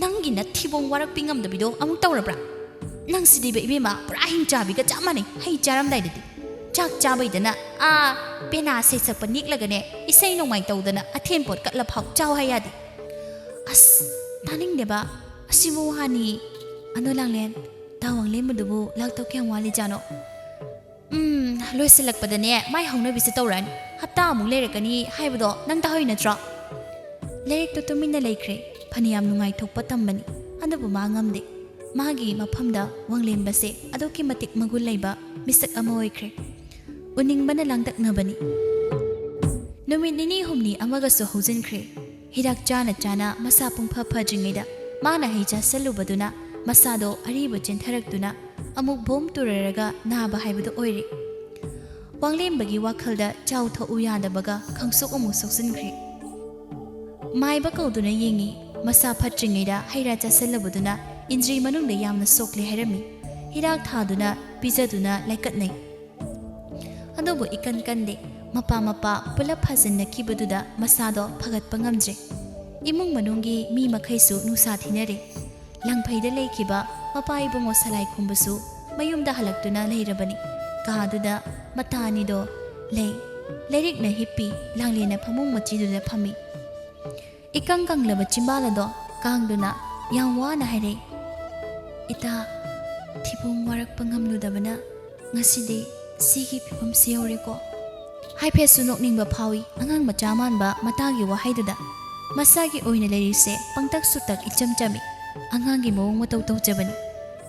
ꯅꯪꯒꯤ ꯅꯊꯤꯕꯣꯡ ꯋꯥꯔꯛꯄꯤ ꯉꯝꯗꯕꯤꯗꯣ ꯑꯃꯨꯛ ꯇꯧꯔꯕ꯭ꯔꯥ ꯅꯪ ꯁꯤꯗꯤꯕ ꯏꯕꯦꯝꯃ ꯄꯨꯔꯥ ꯍꯤꯡꯆꯥꯕꯤꯒ ꯆꯞ ꯃꯥꯟꯅꯩ ꯍꯩ ꯆꯥꯔꯝꯗꯥꯏꯗꯗꯤ ꯆꯥꯛ ꯆꯥꯕꯩꯗꯅ ꯄꯦꯅꯥ ꯁꯩꯁꯛꯄ ꯅꯤꯛꯂꯒꯅꯦ ꯏꯁꯩ ꯅꯣꯡꯃꯥꯏ ꯇꯧꯗꯅ ꯑꯊꯦꯟꯄꯣꯠ ꯀꯠꯂ ꯐꯥꯎ ꯆꯥꯎ ꯍꯥꯏ ꯌꯥꯗꯦ ꯑꯁ ꯇꯥꯅꯤꯡꯗꯦꯕ ꯑꯁꯤꯕꯨ ꯋꯥꯅꯤ ꯑꯗꯣ ꯂꯥꯡꯂꯦꯟ ꯇꯥꯋꯥꯡꯂꯦꯟꯕꯗꯨꯕꯨ ꯂꯥꯛꯇꯧ ꯀꯌꯥꯝ ꯋꯥꯠꯂꯤꯖꯥꯠꯅꯣ ꯂꯣꯏꯁꯤꯜꯂꯛꯄꯗꯅꯦ ꯃꯥꯏ ꯍꯧꯅꯕꯤꯁꯦ ꯇꯧꯔꯛꯑꯅꯤ ꯍꯞꯇꯥ ꯑꯃꯨꯛ ꯂꯩꯔꯛꯀꯅꯤ ꯍꯥꯏꯕꯗꯣ ꯅꯪ ꯇꯥꯍꯧꯏ ꯅꯠꯇ꯭ꯔꯣ ꯂꯥꯏꯔꯤꯛꯇꯣ ꯇꯨꯃꯤꯟꯅ ꯂꯩꯈ꯭ꯔꯦ ꯐꯅꯌꯥꯝ ꯅꯨꯡꯉꯥꯏꯊꯣꯛꯄ ꯇꯝꯕꯅꯤ ꯑꯗꯨꯕꯨ ꯃꯥ ꯉꯝꯗꯦ ꯃꯥꯒꯤ ꯃꯐꯝꯗ ꯋꯥꯡꯂꯦꯟꯕꯁꯦ ꯑꯗꯨꯛꯀꯤ ꯃꯇꯤꯛ ꯃꯒꯨꯟ ꯂꯩꯕ ꯃꯤꯁꯛ ꯑꯃ ꯑꯣꯏꯈ꯭ꯔꯦ ꯎꯅꯤꯡꯕꯅ ꯂꯥꯡꯇꯛꯅꯕꯅꯤ ꯅꯨꯃꯤꯠ 2-3 ꯑꯃꯒꯁꯨ ꯍꯧꯖꯤꯟꯈ꯭ꯔꯦ ꯍꯤꯗꯥꯛ ꯆꯥꯅ ꯆꯥꯅ ꯃꯁꯥ ꯄꯨꯡꯐ ꯐꯗ꯭ꯔꯤꯉꯩꯗ ꯃꯥꯅ ꯍꯩ ꯆꯥꯁꯜꯂꯨꯕꯗꯨꯅ ꯃꯁꯥꯗꯣ ꯑꯔꯤꯕ ꯆꯦꯟꯊꯔꯛꯇꯨꯅ ꯑꯃꯨꯛ ꯕꯣꯝ ꯇꯨꯔꯔꯒ ꯅꯥꯕ ꯍꯥꯏꯕꯗꯨ ꯑꯣꯏꯔꯦ ꯋꯥꯡꯂꯦꯝꯕꯒꯤ ꯋꯥꯈꯜꯗ ꯆꯥꯎꯊꯣꯛꯎ ꯌꯥꯗꯕꯒ ꯈꯪꯁꯣꯛ ꯑꯃꯨꯛ ꯁꯣꯛꯆꯤꯟꯈ꯭ꯔꯦ ꯃꯥꯏꯕ ꯀꯧꯗꯨꯅ ꯌꯦꯡꯉꯤ ꯃꯁꯥ ꯐꯠꯇ꯭ꯔꯤꯉꯩꯗ ꯍꯩꯔꯥ ꯆꯥꯁꯜꯂꯕꯗꯨꯅ ꯏꯟꯗ꯭ꯔꯤ ꯃꯅꯨꯡꯗ ꯌꯥꯝꯅ ꯁꯣꯛꯂꯦ ꯍꯥꯏꯔꯝꯃꯤ ꯍꯤꯗꯥꯛ ꯊꯥꯗꯨꯅ ꯄꯤꯖꯗꯨꯅ ꯂꯩꯀꯠꯅꯩ ꯑꯗꯨꯕꯨ ꯏꯀꯟ ꯀꯟꯗꯦ ꯃꯄꯥ ꯄꯨꯂꯞ ꯐꯥꯖꯤꯟꯅꯈꯤꯕꯗꯨꯗ ꯃꯁꯥꯗꯣ ꯐꯒꯠꯄ ꯉꯝꯗ꯭ꯔꯦ ꯏꯃꯨꯡ ꯃꯅꯨꯡꯒꯤ ꯃꯤ ꯃꯈꯩꯁꯨ ꯅꯨꯡꯁꯥ ꯊꯤꯅꯔꯦ ꯂꯪꯐꯩꯗ ꯂꯩꯈꯤꯕ ꯃꯄꯥ ꯏꯕꯨꯡꯉꯣ ꯁꯂꯥꯏ ꯈꯨꯝꯕꯁꯨ ꯃꯌꯨꯝꯗ ꯍꯜꯂꯛꯇꯨꯅ ꯂꯩꯔꯕꯅꯤ ꯀꯥꯗꯨꯗ ꯃꯇꯥ ꯑꯅꯤꯗꯣ ꯂꯩꯔꯤꯛꯅ ꯍꯤꯞꯄꯤ ꯂꯥꯡꯂꯦꯟꯅ ꯐꯃꯨꯡ ꯃꯆꯤꯗꯨꯗ ꯐꯝꯃꯤ ꯏꯀꯪ ꯀꯪꯂꯕ ꯆꯤꯝꯕꯥꯜ ꯑꯗꯣ ꯀꯥꯡꯗꯨꯅ ꯌꯥꯝ ꯋꯥꯅ ꯍꯥꯏꯔꯦ ꯏꯇꯥ ꯊꯤꯕꯣꯡ ꯋꯥꯔꯛꯄ ꯉꯝꯂꯨꯗꯕꯅ ꯉꯁꯤꯗꯤ ꯁꯤꯒꯤ ꯐꯤꯕꯝꯁꯤ ꯌꯧꯔꯦꯀꯣ ꯍꯥꯏꯐꯦꯠꯁꯨ ꯅꯣꯛꯅꯤꯡꯕ ꯐꯥꯎꯏ ꯑꯉꯥꯡ ꯃꯆꯥ ꯃꯥꯟꯕ ꯃꯇꯥꯒꯤ ꯋꯥꯍꯩꯗꯨꯗ ꯃꯁꯥꯒꯤ ꯑꯣꯏꯅ ꯂꯩꯔꯤꯁꯦ ꯄꯪꯇꯛ ꯁꯨꯇꯛ ꯏꯆꯝ ꯆꯝꯃꯤ ꯑꯉꯥꯡꯒꯤ ꯃꯑꯣꯡ ꯃꯇꯧ ꯇꯧꯖꯕꯅꯤ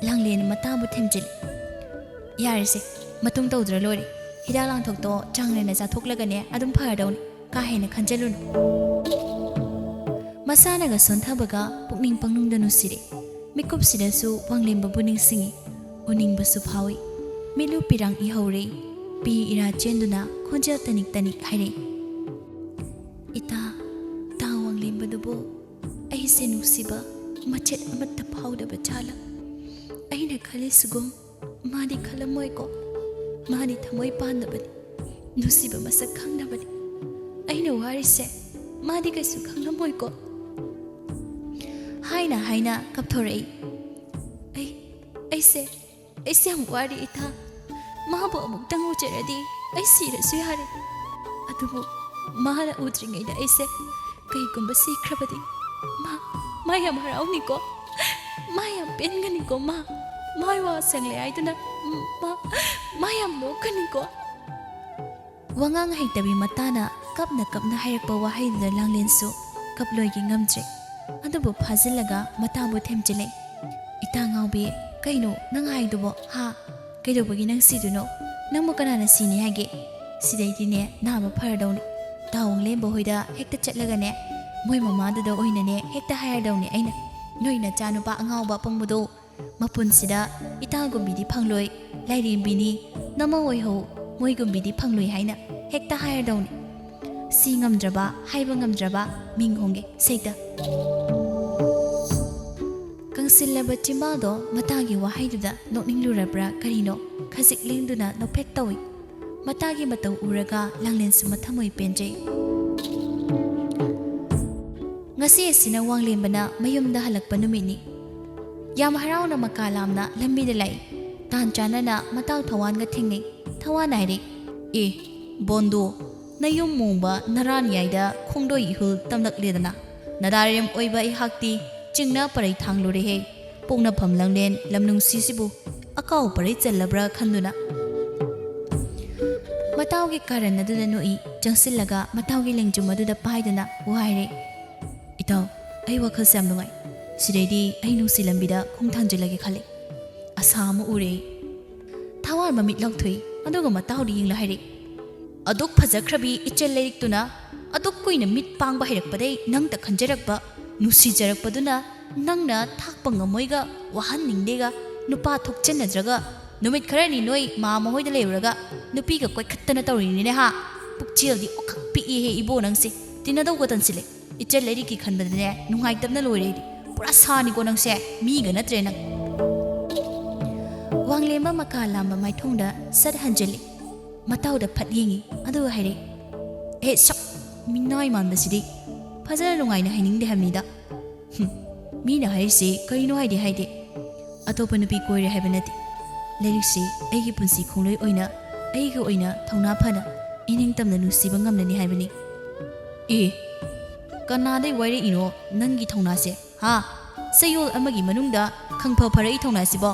ꯂꯥꯡꯂꯦꯟ ꯃꯇꯥꯕꯨ ꯊꯦꯝꯖꯤꯜꯂꯤ ꯌꯥꯔꯤꯁꯦ ꯃꯇꯨꯡ ꯇꯧꯗ꯭ꯔ ꯂꯣꯏꯔꯦ ꯍꯤꯗꯥꯛ ꯂꯥꯡꯊꯛꯇꯣ ꯆꯥꯡ ꯅꯥꯏꯅ ꯆꯥꯊꯣꯛꯂꯒꯅꯦ ꯑꯗꯨꯝ ꯐꯔꯗꯧꯅꯤ ꯀꯥ ꯍꯦꯟꯅ ꯈꯟꯖꯜꯂꯨꯅꯨ ꯃꯁꯥꯅꯒ ꯁꯣꯟꯊꯕꯒ ꯄꯨꯛꯅꯤꯡ ꯄꯪꯅꯨꯡꯗ ꯅꯨꯡꯁꯤꯔꯦ ꯃꯤꯀꯨꯞꯁꯤꯗꯁꯨ ꯋꯥꯡꯂꯦꯝꯕꯕꯨ ꯅꯤꯡꯁꯤꯡꯉꯤ ꯎꯅꯤꯡꯕꯁꯨ ꯐꯥꯎꯏ ꯃꯤꯠꯂꯨ ꯄꯤꯔꯥꯡ ꯏꯍꯧꯔꯦ ꯄꯤ ꯏꯔꯥ ꯆꯦꯟꯗꯨꯅ ꯈꯣꯟꯖꯦꯜ ꯇꯅꯤꯛ ꯇꯅꯤꯛ ꯍꯥꯏꯔꯦ ꯏꯇꯥ ꯇꯥ ꯋꯥꯡꯂꯦꯝꯕꯗꯨꯕꯨ ꯑꯩꯁꯦ ꯅꯨꯡꯁꯤꯕ ꯃꯆꯦꯠ ꯑꯃꯠꯇ ꯐꯥꯎꯗꯕ ꯖꯥꯠꯂ ꯑꯩꯅ ꯈꯜꯂꯤꯁꯤꯒꯨꯝ मादी खलमोय को मादी थमोय पांदबनी नुसीब मसक खंगनबनी अइना वारिसे मादी कैसु खंगनमोय को हाइना कपथोरई ऐसे हम वारी इथा माबो अमुक तंगु चेरदी ऐ सिरसु यारे अदुबु माला उद्रिङैदा ऐसे कईगुम्बा सिख्रबदी मा याम हराउनिको मा याम पेनगनिको माय वा संगले आइदुना मा याम नोकनिको वंगांग हैतबी मताना कपना हायरकपा वाहैदुदा लांगलेनसु कपलोयगी ngamdre ꯑꯗꯨꯕꯨ ꯐꯥꯖꯤꯜꯂꯒ ꯃꯇꯥꯕꯨ ꯊꯦꯝꯖꯤꯜꯂꯦ꯫ ꯏꯇꯥ ꯉꯥꯎꯕꯤ, ꯀꯩꯅꯣ ꯅꯪ ꯍꯥꯏꯗꯨꯕꯣ? ꯍꯥ? ꯀꯩꯗꯧꯕꯒꯤ ꯅꯪ ꯁꯤꯗꯨꯅꯣ? ꯅꯪꯕꯨ ꯀꯅꯥꯅ ꯁꯤꯅꯤ ꯍꯥꯏꯒꯦ? ꯁꯤꯗꯩꯗꯤꯅꯦ ꯅꯥꯕ ꯐꯔꯗꯧꯅꯤ꯫ ꯇꯥ ꯋꯥꯡꯂꯦꯝꯕ ꯍꯣꯏꯗ ꯍꯦꯛꯇ ꯆꯠꯂꯒꯅꯦ ꯃꯣꯏ ꯃꯃꯥꯗꯨꯗ ꯑꯣꯏꯅꯅꯦ ꯍꯦꯛꯇ ꯍꯥꯏꯔꯗꯧꯅꯤ ꯑꯩꯅ, ꯅꯣꯏ ꯅꯆꯥꯅꯨꯄꯥ ꯑꯉꯥꯎꯕ ꯑꯄꯪꯕꯗꯣ ꯃꯄꯨꯟꯁꯤꯗ ꯏꯇꯥꯒꯨꯝꯕꯤꯗꯤ ꯐꯪꯂꯣꯏ, ꯂꯥꯏꯔꯦꯝꯕꯤꯅꯤ, ꯅꯃ ꯑꯣꯏꯍꯧ, ꯃꯣꯏꯒꯨꯝꯕꯤꯗꯤ ꯐꯪꯂꯣꯏ ꯍꯥꯏꯅ ꯍꯦꯛꯇ ꯍꯥꯏꯔꯗꯧꯅꯤ꯫ ꯁꯤ ꯉꯝꯗ꯭ꯔꯕ, ꯍꯥꯏꯕ ꯉꯝꯗ꯭ꯔꯕ ꯃꯤꯡ ꯍꯣꯡꯒꯦ ꯁꯩꯇ꯫ ꯀꯪꯁꯤꯜꯂꯕ ꯆꯤꯝꯕꯥꯜꯗꯣ ꯃꯇꯥꯒꯤ ꯋꯥꯍꯩꯗꯨꯗ ꯅꯣꯛꯅꯤꯡꯂꯨꯔꯕ꯭ꯔꯥ ꯀꯔꯤꯅꯣ ꯈꯖꯤꯛ ꯂꯦꯡꯗꯨꯅ ꯅꯣꯛꯐꯦꯠ ꯇꯧꯏ꯫ ꯃꯇꯥꯒꯤ ꯃꯇꯧ ꯎꯔꯒ ꯂꯥꯡꯂꯦꯟꯁꯨ ꯃꯊꯃꯣꯏ ꯄꯦꯟꯖꯩ꯫ ꯉꯁꯤ ꯑꯁꯤꯅ ꯋꯥꯡꯂꯦꯝꯕꯅ ꯃꯌꯨꯝꯗ ꯍꯜꯂꯛꯄ ꯅꯨꯃꯤꯠꯅꯤ꯫ ꯌꯥꯝ ꯍꯔꯥꯎꯅ ꯃꯀꯥ ꯂꯥꯝꯅ ꯂꯝꯕꯤꯗ ꯂꯥꯛꯏ꯫ ꯇꯥꯟ ꯆꯥꯅꯅ ꯃꯇꯥꯎ ꯊꯋꯥꯟꯒ ꯊꯦꯡꯅꯩ꯫ ꯊꯋꯥꯟ ꯍꯥꯏꯔꯦ, ꯑꯦ ꯕꯣꯟꯗꯣ, ꯅꯌꯨꯝ ꯃꯣꯡꯕ ꯅꯔꯥꯟꯌꯥꯏꯗ ꯈꯣꯡꯗꯣꯏ ꯏꯍꯨꯜ ꯇꯝꯂꯛꯂꯦꯗꯅ꯫ ꯅꯗꯥꯔꯦꯝ ꯑꯣꯏꯕ ꯑꯩꯍꯥꯛꯇꯤ ꯆꯤꯡꯅ ꯄꯔꯩ ꯊꯥꯡꯂꯨꯔꯦꯍꯦ꯫ ꯄꯣꯛꯅꯐꯝ ꯂꯪꯂꯦꯟ ꯂꯝꯅꯨꯡꯁꯤꯁꯤꯕꯨ ꯑꯀꯥꯎ ꯄꯔꯩ ꯆꯜꯂꯕ꯭ꯔꯥ ꯈꯟꯗꯨꯅ꯫ ꯃꯇꯥꯎꯒꯤ ꯀꯥꯔꯟ ꯑꯗꯨꯗ ꯅꯣꯛꯏ꯫ ꯆꯪꯁꯤꯜꯂꯒ ꯃꯇꯥꯎꯒꯤ ꯂꯦꯡꯖꯨꯝ ꯑꯗꯨꯗ ꯄꯥꯏꯗꯨꯅ ꯋꯥꯏꯔꯦ꯫ ꯏꯇꯥꯎ, ꯑꯩ ꯋꯥꯈꯜꯁꯦ ꯌꯥꯝ ꯅꯨꯡꯉꯥꯏ꯫ ꯁꯤꯗꯩꯗꯤ ꯑꯩ ꯅꯨꯡꯁꯤ ꯂꯝꯕꯤꯗ ꯈꯣꯡ ꯊꯥꯡꯖꯤꯜꯂꯒꯦ ꯈꯜꯂꯤ꯫ ꯑꯁꯥ ꯑꯃ ꯎꯔꯦ꯫ ꯊꯋꯥꯟ ꯃꯃꯤꯠ ꯂꯥꯎꯊꯣꯛꯏ, ꯑꯗꯨꯒ ꯃꯇꯥꯎꯗ ꯌꯦꯡꯂ ꯍꯥꯏꯔꯦ, ꯑꯗꯨꯛ ꯐꯖꯈ꯭ꯔꯕꯤ ꯏꯆꯦꯜ ꯂꯩꯔꯤꯛꯇꯨꯅ ꯑꯗꯨꯛ ꯀꯨꯏꯅ ꯃꯤꯠ ꯄꯥꯡꯕ ꯍꯩꯔꯛꯄꯗꯩ ꯅꯪꯇ ꯈꯟꯖꯔꯛꯄ, ꯅꯨꯡꯁꯤꯖꯔꯛꯄꯗꯨꯅ ꯅꯪꯅ ꯊꯥꯛꯄ ꯉꯝꯃꯣꯏꯒ ꯋꯥꯍꯟꯅꯤꯡꯗꯦꯒ ꯅꯨꯄꯥ ꯊꯣꯛꯆꯟꯅꯗ꯭ꯔꯒ ꯅꯨꯃꯤꯠ ꯈꯔꯅꯤ ꯅꯣꯏ ꯃꯥꯃ ꯍꯣꯏꯗ ꯂꯩꯔꯨꯔꯒ ꯅꯨꯄꯤꯒ ꯀꯣꯏꯈꯠꯇꯅ ꯇꯧꯔꯤꯅꯤꯅꯦ ꯍꯥ? ꯄꯨꯛꯆꯦꯜꯗꯤ ꯑꯣꯈꯛ ꯄꯤꯛꯏꯍꯦ ꯏꯕꯣ ꯅꯪꯁꯦ꯫ ꯇꯤꯟꯅꯗꯧꯒ ꯇꯟꯁꯤꯜꯂꯦ꯫ ꯏꯆꯦꯜ ꯂꯩꯔꯤꯛꯀꯤ ꯈꯟꯕꯗꯅꯦ ꯅꯨꯡꯉꯥꯏꯇꯕꯅ ꯂꯣꯏꯔꯦ ꯑꯩꯗꯤ꯫ ꯄꯨꯔꯥ ꯁꯥꯅꯤꯀꯣ ꯅꯪꯁꯦ, ꯃꯤꯒ ꯅꯠꯇ꯭ꯔꯦ ꯅꯪ꯫ ꯋꯥꯡꯂꯦꯝꯕ ꯃꯀꯥ ꯂꯥꯝꯕ ꯃꯥꯏꯊꯣꯡꯗ ꯁꯠ ꯍꯟꯖꯤꯜꯂꯤ꯫ ꯃꯇꯥꯎꯗ ꯐꯠ ꯌꯦꯡꯉꯤ, ꯑꯗꯨꯒ ꯍꯥꯏꯔꯦ, ꯑꯦ ꯁꯛ ꯃꯤꯅꯥꯏ ꯃꯥꯟꯕꯁꯤꯗꯤ ꯐꯖꯅ ꯅꯨꯡꯉꯥꯏꯅ ꯍꯥꯏꯅꯤꯡꯗꯦ ꯍꯥꯏꯕꯅꯤꯗ꯫ ꯃꯤꯅ ꯍꯥꯏꯔꯤꯁꯤ ꯀꯔꯤꯅꯣ ꯍꯥꯏꯗꯦ꯫ ꯑꯇꯣꯞꯄ ꯅꯨꯄꯤ ꯀꯣꯏꯔꯦ ꯍꯥꯏꯕ ꯅꯠꯇꯦ꯫ ꯂꯥꯏꯔꯤꯛꯁꯤ ꯑꯩꯒꯤ ꯄꯨꯟꯁꯤ ꯈꯣꯡꯂꯣꯏ ꯑꯣꯏꯅ ꯑꯩꯒ ꯑꯣꯏꯅ ꯊꯧꯅꯥ ꯐꯅ ꯏꯅꯤꯡꯇꯝꯅ ꯅꯨꯡꯁꯤꯕ ꯉꯝꯂꯅꯤ ꯍꯥꯏꯕꯅꯤ꯫ ꯑꯦ ꯀꯅꯥꯗꯩ ꯋꯥꯏꯔꯛꯏꯅꯣ ꯅꯪꯒꯤ ꯊꯧꯅꯥꯁꯦ ꯍꯥ? ꯆꯌꯣꯜ ꯑꯃꯒꯤ ꯃꯅꯨꯡꯗ ꯈꯪꯐ ꯐꯔꯛꯏ ꯊꯧꯅꯥꯁꯤꯕꯣ?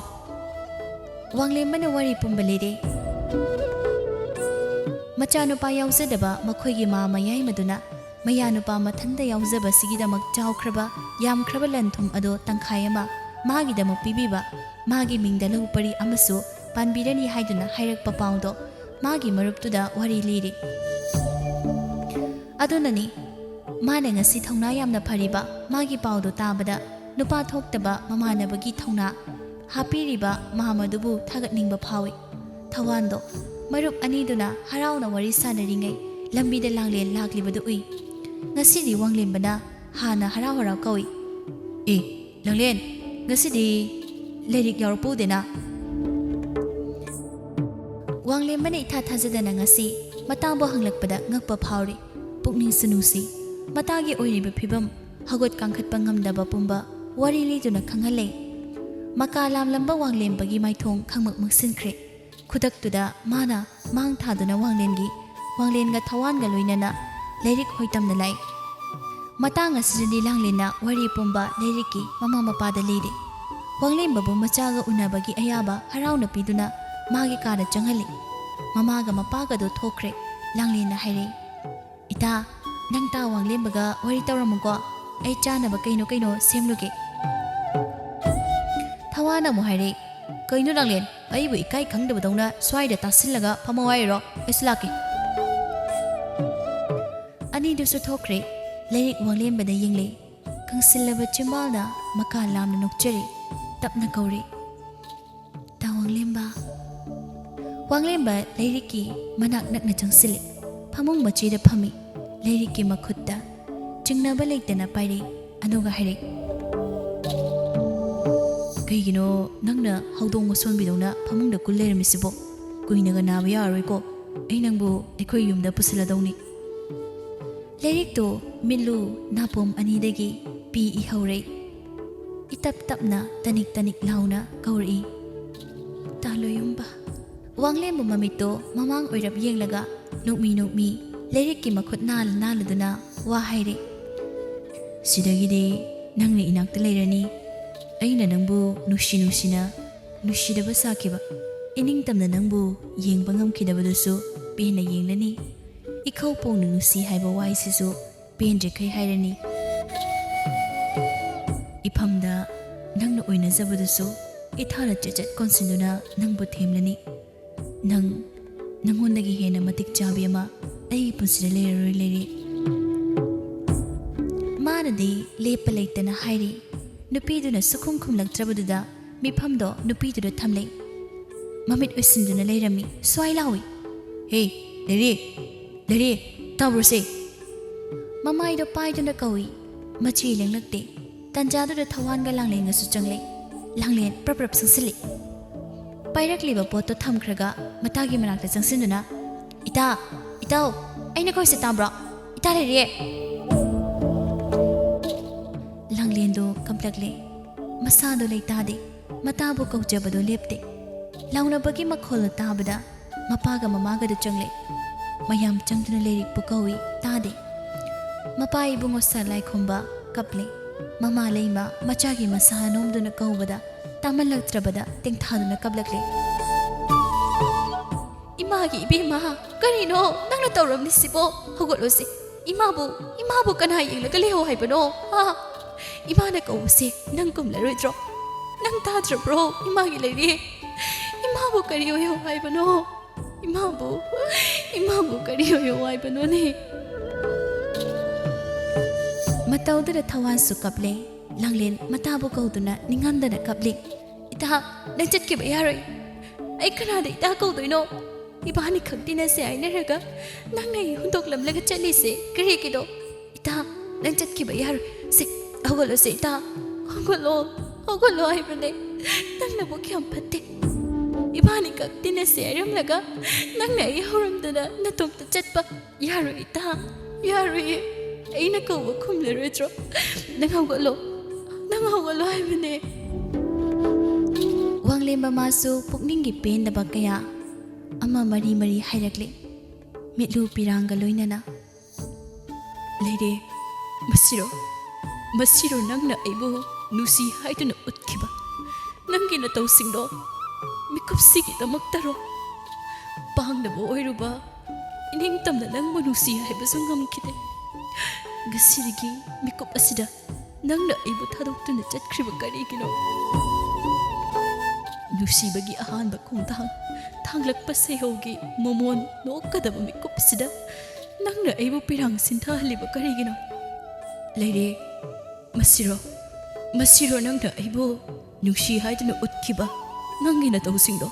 ꯋꯥꯡꯂꯦꯝꯕꯅ ꯋꯥꯔꯤ ꯄꯨꯝꯕ ꯂꯤꯔꯦ꯫ ꯃꯆꯥꯅꯨꯄꯥ ꯌꯥꯎꯖꯗꯕ ꯃꯈꯣꯏꯒꯤ ꯃꯥꯃ ꯌꯥꯏꯃꯗꯨꯅ ꯃꯌꯥꯅꯨꯄꯥ ꯃꯊꯟꯇ ꯌꯥꯎꯖꯕꯁꯤꯒꯤꯗꯃꯛ ꯆꯥꯎꯈ꯭ꯔꯕ ꯌꯥꯝꯈ꯭ꯔꯕ ꯂꯟ ꯊꯨꯝ ꯑꯗꯣ ꯇꯪꯈꯥꯏ ꯑꯃ ꯃꯥꯒꯤꯗꯃꯛ ꯄꯤꯕꯤꯕ, ꯃꯥꯒꯤ ꯃꯤꯡꯗ ꯂꯧ ꯄꯔꯤ ꯑꯃꯁꯨ ꯄꯥꯟꯕꯤꯔꯅꯤ ꯍꯥꯏꯗꯨꯅ ꯍꯥꯏꯔꯛꯄ ꯄꯥꯎꯗꯣ ꯃꯥꯒꯤ ꯃꯔꯨꯞꯇꯨꯗ ꯋꯥꯔꯤ ꯂꯤꯔꯤ꯫ ꯑꯗꯨꯅꯅꯤ ꯃꯥꯅ ꯉꯁꯤ ꯊꯧꯅꯥ ꯌꯥꯝꯅ ꯐꯔꯤꯕ ꯃꯥꯒꯤ ꯄꯥꯎꯗꯣ ꯇꯥꯕꯗ ꯅꯨꯄꯥ ꯊꯣꯛꯇꯕ ꯃꯃꯥꯟꯅꯕꯒꯤ ꯊꯧꯅꯥ ꯍꯥꯞꯄꯤꯔꯤꯕ ꯃꯥꯃꯗꯨꯕꯨ ꯊꯥꯒꯠꯅꯤꯡꯕ ꯐꯥꯎꯏ꯫ ꯊꯋꯥꯟꯗꯣ ꯃꯔꯨꯞ ꯑꯅꯤꯗꯨꯅ ꯍꯔꯥꯎꯅ ꯋꯥꯔꯤ ꯁꯥꯟꯅꯔꯤꯉꯩ ꯂꯝꯕꯤꯗ ꯂꯥꯡꯂꯦꯟ ꯂꯥꯛꯂꯤꯕꯗꯨ ꯎꯏ꯫ ꯉꯁꯤꯗꯤ ꯋꯥꯡꯂꯦꯝꯕꯅ ꯍꯥꯟꯅ ꯍꯔꯥꯎ ꯍꯔꯥꯎ ꯀꯧꯏ, ꯑꯦ ꯂꯥꯡꯂꯦꯟ, ꯉꯁꯤꯗꯤ ꯂꯥꯏꯔꯤꯛ ꯌꯥꯎꯔꯛꯄ ꯎꯗꯦꯅ꯫ ꯋꯥꯡꯂꯦꯝꯕꯅ ꯏꯊꯥ ꯊꯥꯖꯗꯅ ꯉꯁꯤ ꯃꯇꯥꯕꯨ ꯍꯪꯂꯛꯄꯗ ꯉꯛꯄ ꯐꯥꯎꯔꯤ꯫ ꯄꯨꯛꯅꯤꯡꯁꯨ ꯅꯨꯡꯁꯤ꯫ ꯃꯇꯥꯒꯤ ꯑꯣꯏꯔꯤꯕ ꯐꯤꯕꯝ ꯍꯧꯒꯠ ꯀꯥꯡꯈꯠꯄ ꯉꯝꯗꯕ ꯄꯨꯝꯕ ꯋꯥꯔꯤ ꯂꯤꯗꯨꯅ ꯈꯪꯍꯜꯂꯦ꯫ ꯃꯀꯥ ꯂꯥꯝꯂꯝꯕ ꯋꯥꯡꯂꯦꯝꯕꯒꯤ ꯃꯥꯏꯊꯣꯡ ꯈꯪꯃꯛ ꯃꯛꯁꯤꯟꯈ꯭ꯔꯦ꯫ ꯈꯨꯗꯛꯇꯨꯗ ꯃꯥꯅ ꯃꯥꯡ ꯊꯥꯗꯨꯅ ꯋꯥꯡꯂꯦꯟꯒ ꯊꯋꯥꯟꯒ ꯂꯣꯏꯅꯅ ꯂꯥꯏꯔꯤꯛ ꯍꯣꯏꯇꯝꯅ ꯂꯥꯛꯏ꯫ ꯃꯇꯥꯡ ꯑꯁꯤꯗꯗꯤ ꯂꯥꯡꯂꯦꯟꯅ ꯋꯥꯔꯤ ꯄꯨꯝꯕ ꯂꯥꯏꯔꯤꯛꯀꯤ ꯃꯃꯥ ꯃꯄꯥꯗ ꯂꯤꯔꯤ꯫ ꯋꯥꯡꯂꯦꯝꯕꯕꯨ ꯃꯆꯥꯒ ꯎꯅꯕꯒꯤ ꯑꯌꯥꯕ ꯍꯔꯥꯎꯅ ꯄꯤꯗꯨꯅ ꯃꯥꯒꯤ ꯀꯥꯗ ꯆꯪꯍꯜꯂꯤ꯫ ꯃꯃꯥꯒ ꯃꯄꯥꯒꯗꯣ ꯊꯣꯛꯈ꯭ꯔꯦ꯫ ꯂꯥꯡꯂꯦꯟꯅ ꯍꯥꯏꯔꯦ, ꯏꯇꯥ, ꯅꯪ ꯇꯥ ꯋꯥꯡꯂꯦꯝꯕꯒ ꯋꯥꯔꯤ ꯇꯧꯔꯝꯃꯨꯀꯣ, ꯑꯩ ꯆꯥꯅꯕ ꯀꯩꯅꯣ ꯁꯦꯝꯂꯨꯒꯦ꯫ ꯊꯋꯥꯟ ꯑꯃꯨꯛ ꯍꯥꯏꯔꯦ, ꯀꯩꯅꯣ ꯂꯥꯡꯂꯦꯟ, ꯑꯩꯕꯨ ꯏꯀꯥꯏ ꯈꯪꯗꯕꯗꯧꯅ ꯁ꯭ꯋꯥꯏꯗ ꯇꯥꯁꯤꯜꯂꯒ ꯐꯝꯃꯣ ꯍꯥꯏꯔꯣ? ꯑꯩꯁꯨ ꯂꯥꯛꯀꯦ꯫ ꯑꯅꯤꯗꯨꯁꯨ ꯊꯣꯛꯈ꯭ꯔꯦ꯫ ꯂꯥꯏꯔꯤꯛ ꯋꯥꯡꯂꯦꯝꯕꯗ ꯌꯦꯡꯂꯦ꯫ ꯀꯪꯁꯤꯜꯂꯕ ꯆꯤꯝꯕꯥꯜꯅ ꯃꯀꯥ ꯂꯥꯝꯅ ꯅꯣꯛꯆꯔꯦ꯫ ꯇꯞꯅ ꯀꯧꯔꯦ, ꯇꯥ ꯋꯥꯡꯂꯦꯝꯕ꯫ ꯋꯥꯡꯂꯦꯝꯕ ꯂꯥꯏꯔꯤꯛꯀꯤ ꯃꯅꯥꯛ ꯅꯛꯅ ꯆꯪꯁꯤꯜꯂꯤ꯫ ꯐꯃꯨꯡ ꯃꯆꯤꯗ ꯐꯝꯃꯤ꯫ ꯂꯥꯏꯔꯤꯛꯀꯤ ꯃꯈꯨꯠꯇ ꯆꯤꯡꯅꯕ ꯂꯩꯇꯅ ꯄꯥꯏꯔꯦ꯫ ꯑꯗꯨꯒ ꯍꯥꯏꯔꯦ, ꯀꯩꯒꯤꯅꯣ ꯅꯪꯅ ꯍꯧꯗꯣꯡ ꯃꯁꯣꯟꯕꯤꯗꯧꯅ ꯐꯃꯨꯡꯗ ꯀꯨꯜ ꯂꯩꯔꯝꯃꯤꯁꯤꯕꯣ? ꯀꯨꯏꯅꯒ ꯅꯥꯕ ꯌꯥꯔꯔꯣꯏꯀꯣ, ꯑꯩ ꯅꯪꯕꯨ ꯑꯩꯈꯣꯏ ꯌꯨꯝꯗ ꯄꯨꯁꯤꯜꯂꯗꯧꯅꯤ꯫ ꯂꯥꯏꯔꯤꯛꯇꯣ ꯃꯤꯠꯂꯨ ꯅꯥꯄꯣꯝ ꯑꯅꯤꯗꯒꯤ ꯄꯤ ꯏꯍꯧꯔꯦ꯫ ꯏꯇꯞ ꯇꯞꯅ ꯇꯅꯤꯛ ꯇꯅꯤꯛ ꯂꯥꯎꯅ ꯀꯧꯔꯛꯏ, ꯇꯥ ꯂꯣꯌꯨꯝꯕ꯫ ꯋꯥꯡꯂꯦꯝꯕ ꯃꯃꯤꯠꯇꯣ ꯃꯃꯥꯡ ꯑꯣꯏꯔꯞ ꯌꯦꯡꯂꯒ ꯅꯣꯛꯃꯤ ꯂꯥꯏꯔꯤꯛꯀꯤ ꯃꯈꯨꯠ ꯅꯥꯜꯂꯗꯨꯅ ꯋꯥ ꯍꯥꯏꯔꯦ, ꯁꯤꯗꯒꯤꯗꯤ ꯅꯪꯅ ꯏꯅꯥꯛꯇ ꯂꯩꯔꯅꯤ꯫ ꯑꯩꯅ ꯅꯪꯕꯨ ꯅꯨꯡꯁꯤꯅ ꯅꯨꯡꯁꯤꯗꯕ ꯁꯥꯈꯤꯕ, ꯏꯅꯤꯡꯇꯝꯅ ꯅꯪꯕꯨ ꯌꯦꯡꯕ ꯉꯝꯈꯤꯗꯕꯗꯨꯁꯨ ꯄꯦꯟꯅ ꯌꯦꯡꯂꯅꯤ꯫ ꯏꯈꯧ ꯄꯣꯡꯅ ꯅꯨꯡꯁꯤ ꯍꯥꯏꯕ ꯋꯥꯍꯩꯁꯤꯁꯨ ꯄꯦꯟꯗ꯭ꯔꯤꯈꯩ ꯍꯥꯏꯔꯅꯤ꯫ ꯅꯪꯅ ꯑꯣꯏꯅꯖꯕꯗꯨꯁꯨ ꯏꯊꯥꯗ ꯆꯦꯆꯠ ꯀꯣꯟꯁꯤꯟꯗꯨꯅ ꯅꯪꯕꯨ ꯊꯦꯝꯂꯅꯤ ꯅꯪꯉꯣꯟꯗꯒꯤ ꯍꯦꯟꯅ ꯃꯇꯤꯛ ꯆꯥꯕꯤ ꯑꯃ ꯑꯩꯒꯤ ꯄꯨꯟꯁꯤꯗ ꯂꯩꯔꯔꯣꯏ ꯂꯩꯔꯤ ꯃꯥꯅꯗꯤ ꯂꯦꯞꯄ ꯂꯩꯇꯅ ꯍꯥꯏꯔꯤ ꯅꯨꯄꯤꯗꯨꯅ ꯁꯨꯈꯨꯝ ꯈꯨꯝꯂꯛꯇ꯭ꯔꯕꯗꯨꯗ ꯃꯤꯐꯝꯗꯣ ꯅꯨꯄꯤꯗꯨꯗ ꯊꯝꯂꯦ ꯃꯃꯤꯠ ꯎꯏꯁꯤꯟꯗꯨꯅ ꯂꯩꯔꯝꯃꯤ ꯁ꯭ꯋꯥꯏ ꯂꯥꯎꯏ ꯍꯦ ꯂꯩꯔꯦ ꯇꯥꯕ꯭ꯔꯣꯁꯦ ꯃꯃꯥꯏꯗꯣ ꯄꯥꯏꯗꯨꯅ ꯀꯧꯏ ꯃꯆꯤ ꯂꯦꯡꯂꯛꯇꯦ ꯇꯟꯖꯥꯗꯨꯗ ꯊꯋꯥꯟꯒ ꯂꯥꯡꯂꯦꯟꯒꯁꯨ ꯆꯪꯂꯦ ꯂꯥꯡꯂꯦꯟ ꯄ꯭ꯔꯞ ꯆꯪꯁꯤꯜꯂꯤ ꯄꯥꯏꯔꯛꯂꯤꯕ ꯄꯣꯠꯇꯣ ꯊꯝꯈ꯭ꯔꯒ ꯃꯇꯥꯒꯤ ꯃꯅꯥꯛꯇ ꯆꯪꯁꯤꯟꯗꯨꯅ ꯏꯇꯥꯎ ꯑꯩꯅ ꯀꯧꯏꯁꯦ ꯇꯥꯕ꯭ꯔꯣ ꯏꯇꯥ ꯂꯩꯔꯦ ꯂꯥꯡꯂꯦꯟꯗꯣ ꯀꯝꯄ꯭ꯂꯛꯂꯦ ꯃꯁꯥꯗꯣ ꯂꯩꯇꯥꯗꯦ ꯃꯇꯥꯕꯨ ꯀꯧꯖꯕꯗꯣ ꯂꯦꯞꯇꯦ ꯂꯥꯎꯅꯕꯒꯤ ꯃꯈꯣꯜꯅ ꯇꯥꯕꯗ ꯃꯄꯥꯒ ꯃꯃꯥꯒꯗ ꯆꯪꯂꯦ ꯃꯌꯥꯝ ꯆꯪꯗꯨꯅ ꯂꯩꯔꯤꯛꯄꯨ ꯀꯧꯏ ꯇꯥꯗꯦ ꯃꯄꯥ ꯏꯕꯨꯡꯉꯣ ꯁꯂꯥꯏ ꯈꯨꯝꯕ ꯀꯞꯂꯦ ꯃꯃꯥ ꯂꯩꯃ ꯃꯆꯥꯒꯤ ꯃꯁꯥ ꯅꯣꯝꯗꯨꯅ ꯀꯧꯕꯗ ꯇꯥꯃꯜꯂꯛꯇ꯭ꯔꯕꯗ ꯇꯦꯡꯊꯥꯗꯨꯅ ꯀꯞꯂꯛꯂꯦ 이마기 이비마 그리노 낭나 떠오름니시보 허걸로시 이마부 까나 이글가 레호 하이버노 아 이마나 거우시 낭 꿈라로이드로 낭 다드로브로 이마기 레리 이마부 까리요요 하이버노 이마부 까리요요 하이버노니 matawdara thawansu kaple langlen matabu kauduna ningandana kapli ita nang chatkiba yaroi ai kanada ita kaudoino ibani khaktina se aina raga nang nei hundok lamlaga chali se kare kido ita nang chatkiba yaroi se hogolo se ita hogolo ai bane nang na bo kyam phatte ibani khaktina se aramlaga nang nei horamdana natomta chatpa yaroi ita yaroi ꯑꯩꯅ ꯀꯧꯕ ꯈꯨꯝꯂꯔꯣꯏꯗ꯭ꯔꯣ ꯅꯪ ꯍꯧꯒꯠꯂꯣ ꯍꯥꯏꯕꯅꯦ ꯋꯥꯡꯂꯦꯝꯕ ꯃꯥꯁꯨ ꯄꯨꯛꯅꯤꯡꯒꯤ ꯄꯦꯟꯗꯕ ꯀꯌꯥ ꯑꯃ ꯃꯔꯤ ꯍꯥꯏꯔꯛꯂꯦ ꯃꯤꯠꯂꯨ ꯄꯤꯔꯥꯡꯒ ꯂꯣꯏꯅꯅ ꯂꯩꯔꯦ ꯃꯁꯤꯔꯣ ꯅꯪꯅ ꯑꯩꯕꯨ ꯅꯨꯡꯁꯤ ꯍꯥꯏꯗꯨꯅ ꯎꯠꯈꯤꯕ ꯅꯪꯒꯤ ꯅꯇꯧꯁꯤꯡꯗꯣ ꯃꯤꯀꯨꯞꯁꯤꯒꯤꯗꯃꯛꯇꯔꯣ ꯄꯥꯡꯗꯕ ꯑꯣꯏꯔꯨꯕ ꯏꯅꯤꯡꯇꯝꯅ ꯅꯪꯕꯨ ꯅꯨꯡꯁꯤ ꯍꯥꯏꯕꯁꯨ ꯉꯝꯈꯤꯗꯦ ꯉꯁꯤꯗꯒꯤ ꯃꯤꯀꯨꯞ ꯑꯁꯤꯗ ꯅꯪꯅ ꯑꯩꯕꯨ ꯊꯥꯗꯣꯛꯇꯨꯅ ꯆꯠꯈ꯭ꯔꯤꯕ ꯀꯔꯤꯒꯤꯅꯣ ꯅꯨꯡꯁꯤꯕꯒꯤ ꯑꯍꯥꯟꯕ ꯈꯣꯡꯊꯥꯡ ꯊꯥꯡꯂꯛꯄ ꯁꯩꯍꯧꯒꯤ ꯃꯃꯣꯟ ꯅꯣꯛꯀꯗꯕ ꯃꯤꯀꯨꯞ ꯑꯁꯤꯗ ꯅꯪꯅ ꯑꯩꯕꯨ ꯄꯤꯔꯥꯡ ꯁꯤꯟꯊꯍꯜꯂꯤꯕ ꯀꯔꯤꯒꯤꯅꯣ ꯂꯩꯔꯦ ꯃꯁꯤꯔꯣ ꯅꯪꯅ ꯑꯩꯕꯨ ꯅꯨꯡꯁꯤ ꯍꯥꯏꯗꯨꯅ ꯎꯠꯈꯤꯕ ꯅꯪꯒꯤ ꯅꯇꯧꯁꯤꯡꯗꯣ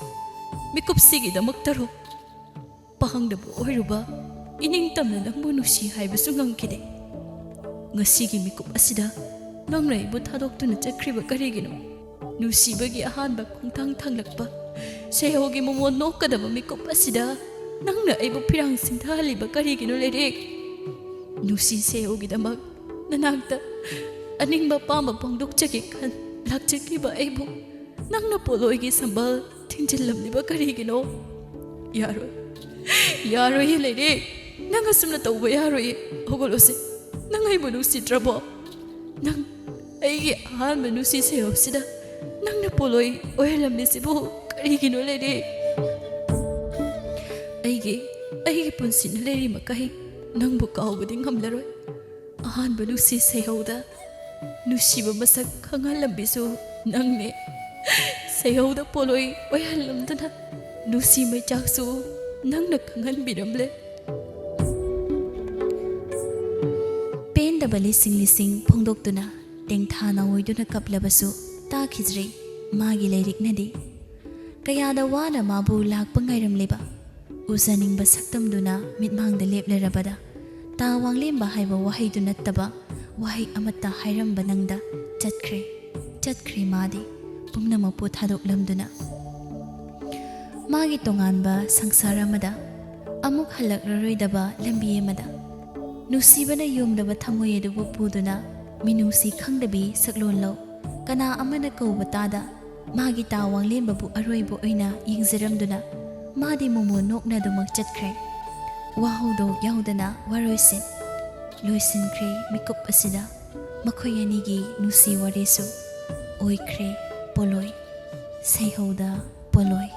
ꯃꯤꯀꯨꯞꯁꯤꯒꯤꯗꯃꯛꯇꯔꯣ ꯄꯥꯡꯗꯕ ꯑꯣꯏꯔꯨꯕ 이닝땀나 낭보 누시 하이브수 ngам키데 ngasi기 미꿉 아시다 낭나 이부 타독두는 짝크리바 까리기노 누시버기 아한바 콩탕 탕락바 세호기 모모 노까다바 미꿉 아시다 낭나 이부 피랑 신타할리바 까리기노 레릭 누시 세호기다막 나낙다 아닝바 빠마 봉독자기 칸 락자기바 이부 낭나 폴로이기 삼바 팅질람리바 까리기노 야로이 레릭 nang asumna tawba yaroi hogolosi nang ai bonu sitrabo nang ai gi han menu si se opsida nang na poloi oelam ni sibu karigino ledi ai gi punsin leri makai nang bu kaw buding hamlaroi han benu si se hoda nusiba masak khangalam bisu nang ne se hoda poloi oelam dana nusi mai chaksu nang na khangan biramle ꯄꯦꯟꯗꯕ ꯂꯤꯁꯤꯡ ꯐꯣꯡꯗꯣꯛꯇꯨꯅ ꯇꯦꯡꯊꯥꯅ ꯑꯣꯏꯗꯨꯅ ꯀꯞꯂꯕꯁꯨ ꯇꯥꯈꯤꯗ꯭ꯔꯦ ꯃꯥꯒꯤ ꯂꯥꯏꯔꯤꯛꯅꯗꯤ ꯀꯌꯥꯗ ꯋꯥꯅ ꯃꯥꯕꯨ ꯂꯥꯛꯄ ꯉꯥꯏꯔꯝꯂꯤꯕ ꯎꯖꯅꯤꯡꯕ ꯁꯛꯇꯝꯗꯨꯅ ꯃꯤꯠꯃꯥꯡꯗ ꯂꯦꯞꯂꯔꯕꯗ ꯇꯥ ꯋꯥꯡꯂꯦꯝꯕ ꯍꯥꯏꯕ ꯋꯥꯍꯩꯗꯨ ꯅꯠꯇꯕ ꯋꯥꯍꯩ ꯑꯃꯠꯇ ꯍꯥꯏꯔꯝꯕ ꯅꯪꯗ ꯆꯠꯈ꯭ꯔꯦ ꯃꯥꯗꯤ ꯄꯨꯝꯅꯃꯛꯄꯨ ꯊꯥꯗꯣꯛꯂꯝꯗꯨꯅ ꯃꯥꯒꯤ ꯇꯣꯉꯥꯟꯕ ꯁꯪꯁꯥꯔ ꯑꯃꯗ ꯑꯃꯨꯛ ꯍꯜꯂꯛꯂꯔꯣꯏꯗꯕ ꯂꯝꯕꯤ ꯑꯃꯗ ꯅꯨꯡꯁꯤꯕꯅ ꯌꯨꯝꯂꯕ ꯊꯃꯣꯏ ꯑꯗꯨꯕꯨ ꯄꯨꯗꯨꯅ ꯃꯤꯅꯨꯡꯁꯤ ꯈꯪꯗꯕꯤ ꯁꯛꯂꯣꯟ ꯂꯧ ꯀꯅꯥ ꯑꯃꯅ ꯀꯧꯕ ꯇꯥꯗ ꯃꯥꯒꯤ ꯇꯥ ꯋꯥꯡꯂꯦꯝꯕꯕꯨ ꯑꯔꯣꯏꯕ ꯑꯣꯏꯅ ꯌꯦꯡꯖꯔꯝꯗꯨꯅ ꯃꯥꯗꯤ ꯃꯣꯃꯣ ꯅꯣꯛꯅ ꯑꯗꯨꯃꯛ ꯆꯠꯈ꯭ꯔꯦ ꯋꯥꯍꯧꯗꯣꯛ ꯌꯥꯎꯗꯅ ꯋꯥꯔꯣꯏꯁꯤꯟ ꯂꯣꯏꯁꯤꯟꯈ꯭ꯔꯦ ꯃꯤꯀꯨꯞ ꯑꯁꯤꯗ ꯃꯈꯣꯏ ꯑꯅꯤꯒꯤ ꯅꯨꯡꯁꯤ ꯋꯥꯔꯤꯁꯨ ꯑꯣꯏꯈ꯭ꯔꯦ ꯄꯣꯂꯣꯏ ꯁꯩꯍꯧꯗ ꯄꯣꯂꯣꯏ